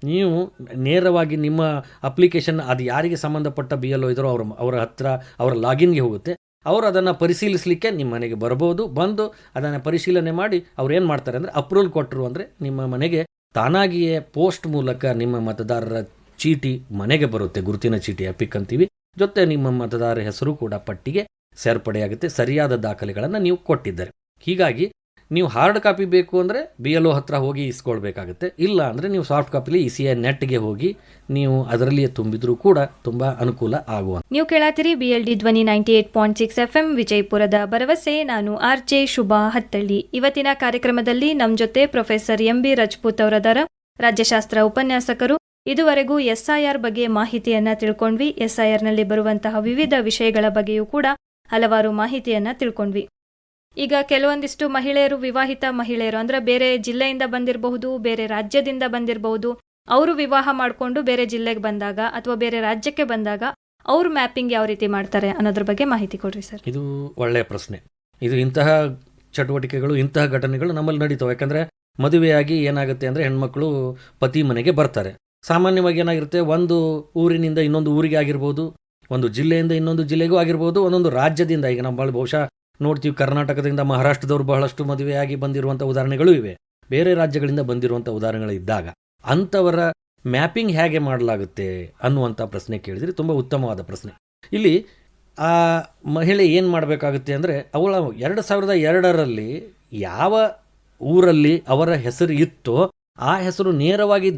ನೀವು ನೇರವಾಗಿ ನಿಮ್ಮ ಅಪ್ಲಿಕೇಶನ್ ಅದು ಯಾರಿಗೆ ಸಂಬಂಧಪಟ್ಟ BLO ಇದ್ರೋ ಅವರ ಹತ್ರ ಅವರ ಲಾಗಿನ್ಗೆ ಹೋಗುತ್ತೆ. ಅವರು ಅದನ್ನು ಪರಿಶೀಲಿಸಲಿಕ್ಕೆ ನಿಮ್ಮ ಮನೆಗೆ ಬರ್ಬೋದು. ಬಂದು ಅದನ್ನು ಪರಿಶೀಲನೆ ಮಾಡಿ ಅವ್ರು ಏನು ಮಾಡ್ತಾರೆ ಅಂದರೆ ಅಪ್ರೂವಲ್ ಕೊಟ್ಟರು ಅಂದರೆ ನಿಮ್ಮ ಮನೆಗೆ ತಾನಾಗಿಯೇ ಪೋಸ್ಟ್ ಮೂಲಕ ನಿಮ್ಮ ಮತದಾರರ ಚೀಟಿ ಮನೆಗೆ ಬರುತ್ತೆ. ಗುರುತಿನ ಚೀಟಿ ಎಪಿಕ್ ಅಂತೀವಿ. ಜೊತೆ ನಿಮ್ಮ ಮತದಾರರ ಹೆಸರು ಕೂಡ ಪಟ್ಟಿಗೆ ಸೇರ್ಪಡೆಯಾಗುತ್ತೆ, ಸರಿಯಾದ ದಾಖಲೆಗಳನ್ನು ನೀವು ಕೊಟ್ಟಿದ್ದಾರೆ. ಹೀಗಾಗಿ ನೀವು ಹಾರ್ಡ್ ಕಾಪಿ ಬೇಕು ಅಂದರೆ BLO ಹತ್ರ ಹೋಗಿ ಇಸ್ಕೊಳ್ಬೇಕಾಗುತ್ತೆ. ಇಲ್ಲ ಅಂದರೆ ನೀವು ಸಾಫ್ಟ್ ಕಾಪಿಲಿ ECI ನೆಟ್ಗೆ ಹೋಗಿ ನೀವು ಅದರಲ್ಲಿಯೇ ತುಂಬಿದ್ರೂ ಕೂಡ ತುಂಬ ಅನುಕೂಲ ಆಗುವ. ನೀವು ಕೇಳಾತಿರಿ BLD ಧ್ವನಿ 98.6 FM ವಿಜಯಪುರದ ಭರವಸೆ. ನಾನು RJ ಶುಭಾ ಹತ್ತಳ್ಳಿ. ಇವತ್ತಿನ ಕಾರ್ಯಕ್ರಮದಲ್ಲಿ ನಮ್ಮ ಜೊತೆ ಪ್ರೊಫೆಸರ್ MB ರಜಪೂತ್ ಅವರದಾರ, ರಾಜ್ಯಶಾಸ್ತ್ರ ಉಪನ್ಯಾಸಕರು. ಇದುವರೆಗೂ SIR ಬಗ್ಗೆ ಮಾಹಿತಿಯನ್ನ ತಿಳ್ಕೊಂಡ್ವಿ. SIRನಲ್ಲಿ ಬರುವಂತಹ ವಿವಿಧ ವಿಷಯಗಳ ಬಗ್ಗೆಯೂ ಕೂಡ ಹಲವಾರು ಮಾಹಿತಿಯನ್ನ ತಿಳ್ಕೊಂಡ್ವಿ. ಈಗ ಕೆಲವೊಂದಿಷ್ಟು ಮಹಿಳೆಯರು, ವಿವಾಹಿತ ಮಹಿಳೆಯರು ಅಂದ್ರೆ ಬೇರೆ ಜಿಲ್ಲೆಯಿಂದ ಬಂದಿರಬಹುದು, ಬೇರೆ ರಾಜ್ಯದಿಂದ ಬಂದಿರಬಹುದು, ಅವರು ವಿವಾಹ ಮಾಡಿಕೊಂಡು ಬೇರೆ ಜಿಲ್ಲೆಗೆ ಬಂದಾಗ ಅಥವಾ ಬೇರೆ ರಾಜ್ಯಕ್ಕೆ ಬಂದಾಗ ಅವ್ರು ಮ್ಯಾಪಿಂಗ್ ಯಾವ ರೀತಿ ಮಾಡ್ತಾರೆ ಅನ್ನೋದ್ರ ಬಗ್ಗೆ ಮಾಹಿತಿ ಕೊಡ್ರಿ ಸರ್. ಇದು ಒಳ್ಳೆಯ ಪ್ರಶ್ನೆ. ಇದು ಇಂತಹ ಚಟುವಟಿಕೆಗಳು, ಇಂತಹ ಘಟನೆಗಳು ನಮ್ಮಲ್ಲಿ ನಡೀತಾವೆ. ಯಾಕಂದರೆ ಮದುವೆಯಾಗಿ ಏನಾಗುತ್ತೆ ಅಂದರೆ ಹೆಣ್ಮಕ್ಳು ಪತಿ ಮನೆಗೆ ಬರ್ತಾರೆ. ಸಾಮಾನ್ಯವಾಗಿ ಏನಾಗಿರುತ್ತೆ, ಒಂದು ಊರಿನಿಂದ ಇನ್ನೊಂದು ಊರಿಗೆ ಆಗಿರ್ಬೋದು, ಒಂದು ಜಿಲ್ಲೆಯಿಂದ ಇನ್ನೊಂದು ಜಿಲ್ಲೆಗೂ ಆಗಿರ್ಬೋದು, ಒಂದೊಂದು ರಾಜ್ಯದಿಂದ. ಈಗ ನಮ್ಮ ಬಹುಶಃ ನೋಡ್ತೀವಿ, ಕರ್ನಾಟಕದಿಂದ ಮಹಾರಾಷ್ಟ್ರದವರು ಬಹಳಷ್ಟು ಮದುವೆಯಾಗಿ ಬಂದಿರುವಂಥ ಉದಾಹರಣೆಗಳು ಇವೆ. ಬೇರೆ ರಾಜ್ಯಗಳಿಂದ ಬಂದಿರುವಂಥ ಉದಾಹರಣೆಗಳು ಇದ್ದಾಗ ಅಂಥವರ ಮ್ಯಾಪಿಂಗ್ ಹೇಗೆ ಮಾಡಲಾಗುತ್ತೆ ಅನ್ನುವಂಥ ಪ್ರಶ್ನೆ ಕೇಳಿದರೆ ತುಂಬ ಉತ್ತಮವಾದ ಪ್ರಶ್ನೆ. ಇಲ್ಲಿ ಆ ಮಹಿಳೆ ಏನು ಮಾಡಬೇಕಾಗುತ್ತೆ ಅಂದರೆ, ಅವಳ 2002ರಲ್ಲಿ ಯಾವ ಊರಲ್ಲಿ ಅವರ ಹೆಸರು ಇತ್ತೋ ಆ ಹೆಸರು ನೇರವಾಗಿ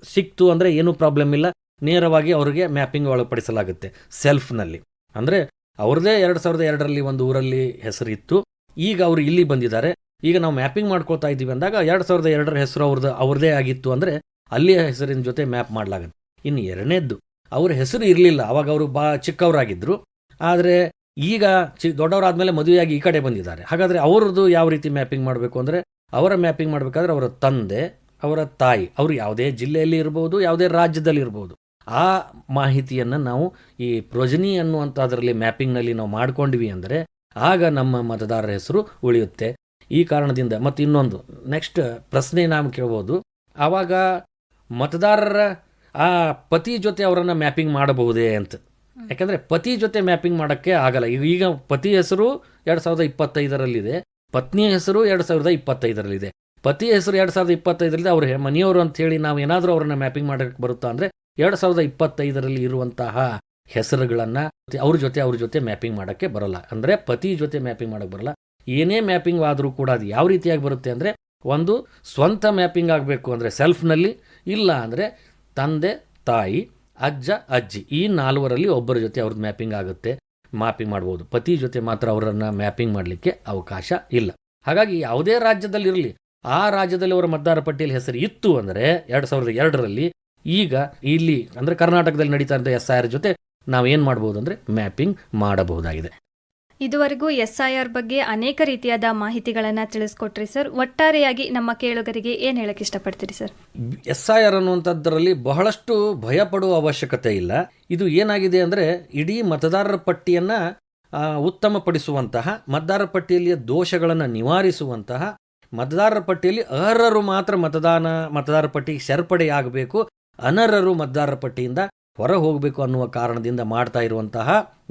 ಸಿಕ್ತು ಅಂದರೆ ಏನೂ ಪ್ರಾಬ್ಲಮ್ ಇಲ್ಲ. ನೇರವಾಗಿ ಅವರಿಗೆ ಮ್ಯಾಪಿಂಗ್ ಒಳಪಡಿಸಲಾಗುತ್ತೆ ಸೆಲ್ಫ್ನಲ್ಲಿ. ಅಂದರೆ ಅವ್ರದ್ದೇ 2002ರಲ್ಲಿ ಒಂದು ಊರಲ್ಲಿ ಹೆಸರಿತ್ತು, ಈಗ ಅವರು ಇಲ್ಲಿ ಬಂದಿದ್ದಾರೆ, ಈಗ ನಾವು ಮ್ಯಾಪಿಂಗ್ ಮಾಡ್ಕೊಳ್ತಾ ಇದ್ದೀವಿ ಅಂದಾಗ 2002ರ ಹೆಸರು ಅವ್ರದ್ದೇ ಆಗಿತ್ತು ಅಂದರೆ ಅಲ್ಲಿಯ ಹೆಸರಿನ ಜೊತೆ ಮ್ಯಾಪ್ ಮಾಡಲಾಗುತ್ತೆ. ಇನ್ನು ಎರಡನೇದ್ದು, ಅವ್ರ ಹೆಸರು ಇರಲಿಲ್ಲ, ಅವಾಗ ಅವರು ಚಿಕ್ಕವರಾಗಿದ್ದರು, ಆದರೆ ಈಗ ದೊಡ್ಡವರಾದ್ಮೇಲೆ ಮದುವೆಯಾಗಿ ಈ ಕಡೆ ಬಂದಿದ್ದಾರೆ. ಹಾಗಾದರೆ ಅವ್ರದ್ದು ಯಾವ ರೀತಿ ಮ್ಯಾಪಿಂಗ್ ಮಾಡಬೇಕು ಅಂದರೆ, ಅವರ ಮ್ಯಾಪಿಂಗ್ ಮಾಡಬೇಕಾದ್ರೆ ಅವರ ತಂದೆ, ಅವರ ತಾಯಿ, ಅವರು ಯಾವುದೇ ಜಿಲ್ಲೆಯಲ್ಲಿ ಇರ್ಬೋದು, ಯಾವುದೇ ರಾಜ್ಯದಲ್ಲಿ ಇರ್ಬೋದು, ಆ ಮಾಹಿತಿಯನ್ನು ನಾವು ಈ ಪ್ರೊಜನಿ ಅನ್ನುವಂಥದ್ರಲ್ಲಿ ಮ್ಯಾಪಿಂಗ್ನಲ್ಲಿ ನಾವು ಮಾಡ್ಕೊಂಡ್ವಿ ಅಂದರೆ ಆಗ ನಮ್ಮ ಮತದಾರರ ಹೆಸರು ಉಳಿಯುತ್ತೆ. ಈ ಕಾರಣದಿಂದ ಮತ್ತು ಇನ್ನೊಂದು ನೆಕ್ಸ್ಟ್ ಪ್ರಶ್ನೆ ನಾವು ಕೇಳ್ಬೋದು, ಆವಾಗ ಮತದಾರರ ಆ ಪತಿ ಜೊತೆ ಅವರನ್ನು ಮ್ಯಾಪಿಂಗ್ ಮಾಡಬಹುದೇ ಅಂತ. ಯಾಕಂದರೆ ಪತಿ ಜೊತೆ ಮ್ಯಾಪಿಂಗ್ ಮಾಡೋಕ್ಕೆ ಆಗಲ್ಲ. ಈಗ ಪತಿ ಹೆಸರು 2025ರಲ್ಲಿದೆ, ಪತ್ನಿಯ ಹೆಸರು 2025ರಲ್ಲಿದೆ. ಪತಿ ಹೆಸರು 2025ರಲ್ಲಿದೆ, ಅವ್ರ ಮನೆಯವರು ಅಂಥೇಳಿ ನಾವು ಏನಾದರೂ ಅವ್ರನ್ನ ಮ್ಯಾಪಿಂಗ್ ಮಾಡೋಕ್ಕೆ ಬರುತ್ತಾ ಅಂದರೆ 2025ರಲ್ಲಿ ಇರುವಂತಹ ಹೆಸರುಗಳನ್ನು ಅವ್ರ ಜೊತೆ ಮ್ಯಾಪಿಂಗ್ ಮಾಡೋಕ್ಕೆ ಬರೋಲ್ಲ. ಅಂದರೆ ಪತಿ ಜೊತೆ ಮ್ಯಾಪಿಂಗ್ ಮಾಡೋಕ್ಕೆ ಬರೋಲ್ಲ. ಏನೇ ಮ್ಯಾಪಿಂಗ್ ಆದರೂ ಕೂಡ ಅದು ಯಾವ ರೀತಿಯಾಗಿ ಬರುತ್ತೆ ಅಂದರೆ, ಒಂದು ಸ್ವಂತ ಮ್ಯಾಪಿಂಗ್ ಆಗಬೇಕು ಅಂದರೆ ಸೆಲ್ಫ್ನಲ್ಲಿ, ಇಲ್ಲ ಅಂದರೆ ತಂದೆ, ತಾಯಿ, ಅಜ್ಜ, ಅಜ್ಜಿ, ಈ 4ರಲ್ಲಿ ಒಬ್ಬರ ಜೊತೆ ಅವ್ರದ್ದು ಮ್ಯಾಪಿಂಗ್ ಆಗುತ್ತೆ, ಮ್ಯಾಪಿಂಗ್ ಮಾಡ್ಬೋದು. ಪತಿ ಜೊತೆ ಮಾತ್ರ ಅವರನ್ನು ಮ್ಯಾಪಿಂಗ್ ಮಾಡಲಿಕ್ಕೆ ಅವಕಾಶ ಇಲ್ಲ. ಹಾಗಾಗಿ ಯಾವುದೇ ರಾಜ್ಯದಲ್ಲಿರಲಿ, ಆ ರಾಜ್ಯದಲ್ಲಿ ಅವರ ಮತದಾರ ಪಟ್ಟಿಯಲ್ಲಿ ಹೆಸರು ಇತ್ತು ಅಂದರೆ 2002ರಲ್ಲಿ, ಈಗ ಇಲ್ಲಿ ಅಂದರೆ ಕರ್ನಾಟಕದಲ್ಲಿ ನಡೀತಾ ಇದ್ದ SIR ಜೊತೆ ನಾವೇನು ಮಾಡ್ಬೋದು ಅಂದರೆ ಮ್ಯಾಪಿಂಗ್ ಮಾಡಬಹುದಾಗಿದೆ. ಇದುವರೆಗೂ SIR ಬಗ್ಗೆ ಅನೇಕ ರೀತಿಯಾದ ಮಾಹಿತಿಗಳನ್ನು ತಿಳಿಸ್ಕೊಟ್ರಿ ಸರ್. ಒಟ್ಟಾರೆಯಾಗಿ ನಮ್ಮ ಕೇಳುಗರಿಗೆ ಏನು ಹೇಳಕ್ಕೆ ಇಷ್ಟಪಡ್ತೀರಿ ಸರ್? SIR ಅನ್ನುವಂಥದ್ದರಲ್ಲಿ ಬಹಳಷ್ಟು ಭಯಪಡುವ ಅವಶ್ಯಕತೆ ಇಲ್ಲ. ಇದು ಏನಾಗಿದೆ ಅಂದರೆ ಇಡೀ ಮತದಾರರ ಪಟ್ಟಿಯನ್ನು ಉತ್ತಮಪಡಿಸುವಂತಹ, ಮತದಾರರ ಪಟ್ಟಿಯಲ್ಲಿಯ ದೋಷಗಳನ್ನು ನಿವಾರಿಸುವಂತಹ, ಮತದಾರರ ಪಟ್ಟಿಯಲ್ಲಿ ಅರ್ಹರು ಮಾತ್ರ ಮತದಾರರ ಪಟ್ಟಿಗೆ ಸೇರ್ಪಡೆಯಾಗಬೇಕು, ಅನರ್ಹರು ಮತದಾರರ ಪಟ್ಟಿಯಿಂದ ಹೊರ ಹೋಗಬೇಕು ಅನ್ನುವ ಕಾರಣದಿಂದ ಮಾಡ್ತಾ ಇರುವಂತಹ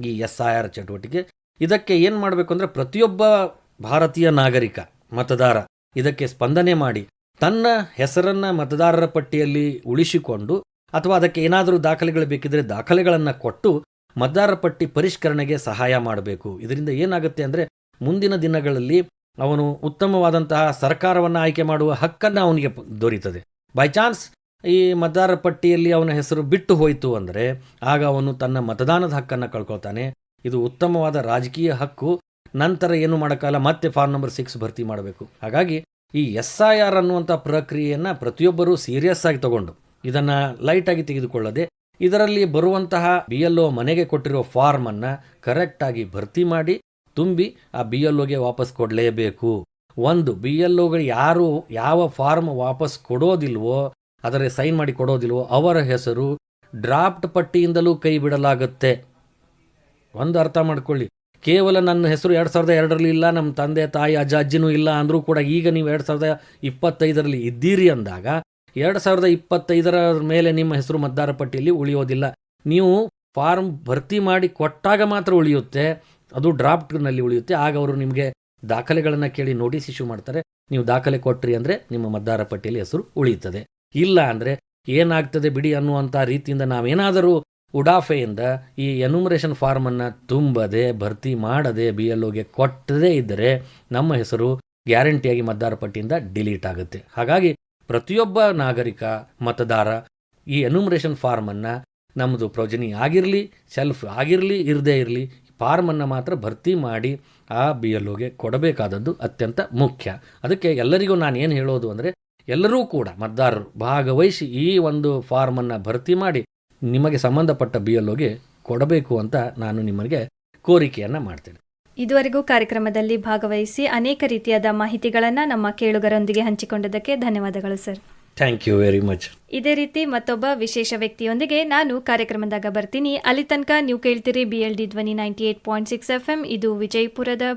ಈ SIR ಚಟುವಟಿಕೆ. ಇದಕ್ಕೆ ಏನು ಮಾಡಬೇಕು ಅಂದರೆ ಪ್ರತಿಯೊಬ್ಬ ಭಾರತೀಯ ನಾಗರಿಕ ಮತದಾರ ಇದಕ್ಕೆ ಸ್ಪಂದನೆ ಮಾಡಿ ತನ್ನ ಹೆಸರನ್ನು ಮತದಾರರ ಪಟ್ಟಿಯಲ್ಲಿ ಉಳಿಸಿಕೊಂಡು, ಅಥವಾ ಅದಕ್ಕೆ ಏನಾದರೂ ದಾಖಲೆಗಳು ಬೇಕಿದ್ದರೆ ದಾಖಲೆಗಳನ್ನು ಕೊಟ್ಟು ಮತದಾರರ ಪಟ್ಟಿ ಪರಿಷ್ಕರಣೆಗೆ ಸಹಾಯ ಮಾಡಬೇಕು. ಇದರಿಂದ ಏನಾಗುತ್ತೆ ಅಂದರೆ ಮುಂದಿನ ದಿನಗಳಲ್ಲಿ ಅವನು ಉತ್ತಮವಾದಂತಹ ಸರ್ಕಾರವನ್ನು ಆಯ್ಕೆ ಮಾಡುವ ಹಕ್ಕನ್ನು ಅವನಿಗೆ ದೊರೀತದೆ. ಬೈ ಚಾನ್ಸ್ ಈ ಮತದಾರರ ಪಟ್ಟಿಯಲ್ಲಿ ಅವನ ಹೆಸರು ಬಿಟ್ಟು ಹೋಯಿತು ಅಂದರೆ ಆಗ ಅವನು ತನ್ನ ಮತದಾನದ ಹಕ್ಕನ್ನು ಕಳ್ಕೊಳ್ತಾನೆ. ಇದು ಉತ್ತಮವಾದ ರಾಜಕೀಯ ಹಕ್ಕು. ನಂತರ ಏನು ಮಾಡೋಕ್ಕಲ್ಲ, ಮತ್ತೆ ಫಾರ್ಮ್ ನಂಬರ್ 6 ಭರ್ತಿ ಮಾಡಬೇಕು. ಹಾಗಾಗಿ ಈ SIR ಅನ್ನುವಂಥ ಪ್ರಕ್ರಿಯೆಯನ್ನು ಪ್ರತಿಯೊಬ್ಬರೂ ಸೀರಿಯಸ್ ಆಗಿ ತಗೊಂಡು ಇದನ್ನು ಲೈಟಾಗಿ ತೆಗೆದುಕೊಳ್ಳದೆ ಇದರಲ್ಲಿ ಬರುವಂತಹ BLO ಮನೆಗೆ ಕೊಟ್ಟಿರೋ ಫಾರ್ಮನ್ನು ಕರೆಕ್ಟಾಗಿ ಭರ್ತಿ ಮಾಡಿ ತುಂಬಿ ಆ BLOಗೆ ವಾಪಸ್ ಕೊಡಲೇಬೇಕು. ಒಂದು BLOಗಳು ಯಾರು ಯಾವ ಫಾರ್ಮ್ ವಾಪಸ್ ಕೊಡೋದಿಲ್ವೋ, ಅದರ ಸೈನ್ ಮಾಡಿ ಕೊಡೋದಿಲ್ವೋ ಅವರ ಹೆಸರು ಡ್ರಾಫ್ಟ್ ಪಟ್ಟಿಯಿಂದಲೂ ಕೈ ಬಿಡಲಾಗುತ್ತೆ. ಒಂದು ಅರ್ಥ ಮಾಡ್ಕೊಳ್ಳಿ. ಕೇವಲ ನನ್ನ ಹೆಸರು 2002ರಲ್ಲಿ ಇಲ್ಲ, ನಮ್ಮ ತಂದೆ ತಾಯಿ ಅಜ್ಜಿನೂ ಇಲ್ಲ ಅಂದರೂ ಕೂಡ ಈಗ ನೀವು 2025ರಲ್ಲಿ ಇದ್ದೀರಿ ಅಂದಾಗ 2025ರ ಮೇಲೆ ನಿಮ್ಮ ಹೆಸರು ಮತದಾರ ಪಟ್ಟಿಯಲ್ಲಿ ಉಳಿಯೋದಿಲ್ಲ. ನೀವು ಫಾರ್ಮ್ ಭರ್ತಿ ಮಾಡಿ ಕೊಟ್ಟಾಗ ಮಾತ್ರ ಉಳಿಯುತ್ತೆ, ಅದು ಡ್ರಾಫ್ಟ್ನಲ್ಲಿ ಉಳಿಯುತ್ತೆ. ಆಗ ಅವರು ನಿಮಗೆ ದಾಖಲೆಗಳನ್ನು ಕೇಳಿ ನೋಟಿಸ್ ಇಶ್ಯೂ ಮಾಡ್ತಾರೆ. ನೀವು ದಾಖಲೆ ಕೊಟ್ರಿ ಅಂದರೆ ನಿಮ್ಮ ಮತದಾರ ಪಟ್ಟಿಯಲ್ಲಿ ಹೆಸರು ಉಳಿಯುತ್ತದೆ. ಇಲ್ಲ ಅಂದರೆ ಏನಾಗ್ತದೆ ಬಿಡಿ ಅನ್ನುವಂಥ ರೀತಿಯಿಂದ ನಾವೇನಾದರೂ ಉಡಾಫೆಯಿಂದ ಈ ಎನ್ಯುಮರೇಷನ್ ಫಾರ್ಮನ್ನು ತುಂಬದೆ ಭರ್ತಿ ಮಾಡದೆ BLOಗೆ ಕೊಟ್ಟದೇ ಇದ್ದರೆ ನಮ್ಮ ಹೆಸರು ಗ್ಯಾರಂಟಿಯಾಗಿ ಮತದಾರ ಪಟ್ಟಿಯಿಂದ ಡಿಲೀಟ್ ಆಗುತ್ತೆ. ಹಾಗಾಗಿ ಪ್ರತಿಯೊಬ್ಬ ನಾಗರಿಕ ಮತದಾರ ಈ ಎನ್ಯುಮರೇಷನ್ ಫಾರ್ಮನ್ನು ನಮ್ಮದು ಪ್ರೊಜನಿ ಆಗಿರಲಿ, ಸೆಲ್ಫ್ ಆಗಿರಲಿ, ಇರದೇ ಇರಲಿ, ಫಾರ್ಮನ್ನು ಮಾತ್ರ ಭರ್ತಿ ಮಾಡಿ ಆ BLOಗೆ ಕೊಡಬೇಕಾದದ್ದು ಅತ್ಯಂತ ಮುಖ್ಯ. ಅದಕ್ಕೆ ಎಲ್ಲರಿಗೂ ನಾನು ಏನು ಹೇಳೋದು ಅಂದರೆ ಎಲ್ಲರೂ ಕೂಡ ಮತದಾರರು ಭಾಗವಹಿಸಿ ಈ ಒಂದು ಫಾರ್ಮನ್ನು ಭರ್ತಿ ಮಾಡಿ ನಿಮಗೆ ಸಂಬಂಧಪಟ್ಟ BLOಗೆ ಕೊಡಬೇಕು ಅಂತ ನಾನು ನಿಮಗೆ ಕೋರಿಕೆಯನ್ನು ಮಾಡ್ತೇನೆ. ಇದುವರೆಗೂ ಕಾರ್ಯಕ್ರಮದಲ್ಲಿ ಭಾಗವಹಿಸಿ ಅನೇಕ ರೀತಿಯಾದ ಮಾಹಿತಿಗಳನ್ನು ನಮ್ಮ ಕೇಳುಗರೊಂದಿಗೆ ಹಂಚಿಕೊಂಡದಕ್ಕೆ ಧನ್ಯವಾದಗಳು sir. Thank you very much. ಇದೇ ರೀತಿ ಮತ್ತೊಬ್ಬ ವಿಶೇಷ ವ್ಯಕ್ತಿಯೊಂದಿಗೆ ನಾನು ಕಾರ್ಯಕ್ರಮದಾಗ ಬರ್ತೀನಿ. ಅಲ್ಲಿ ತನಕ ನೀವು ಕೇಳ್ತೀರಿ BLD ಧ್ವನಿ 98.6 FM. ಇದು ವಿಜಯಪುರದ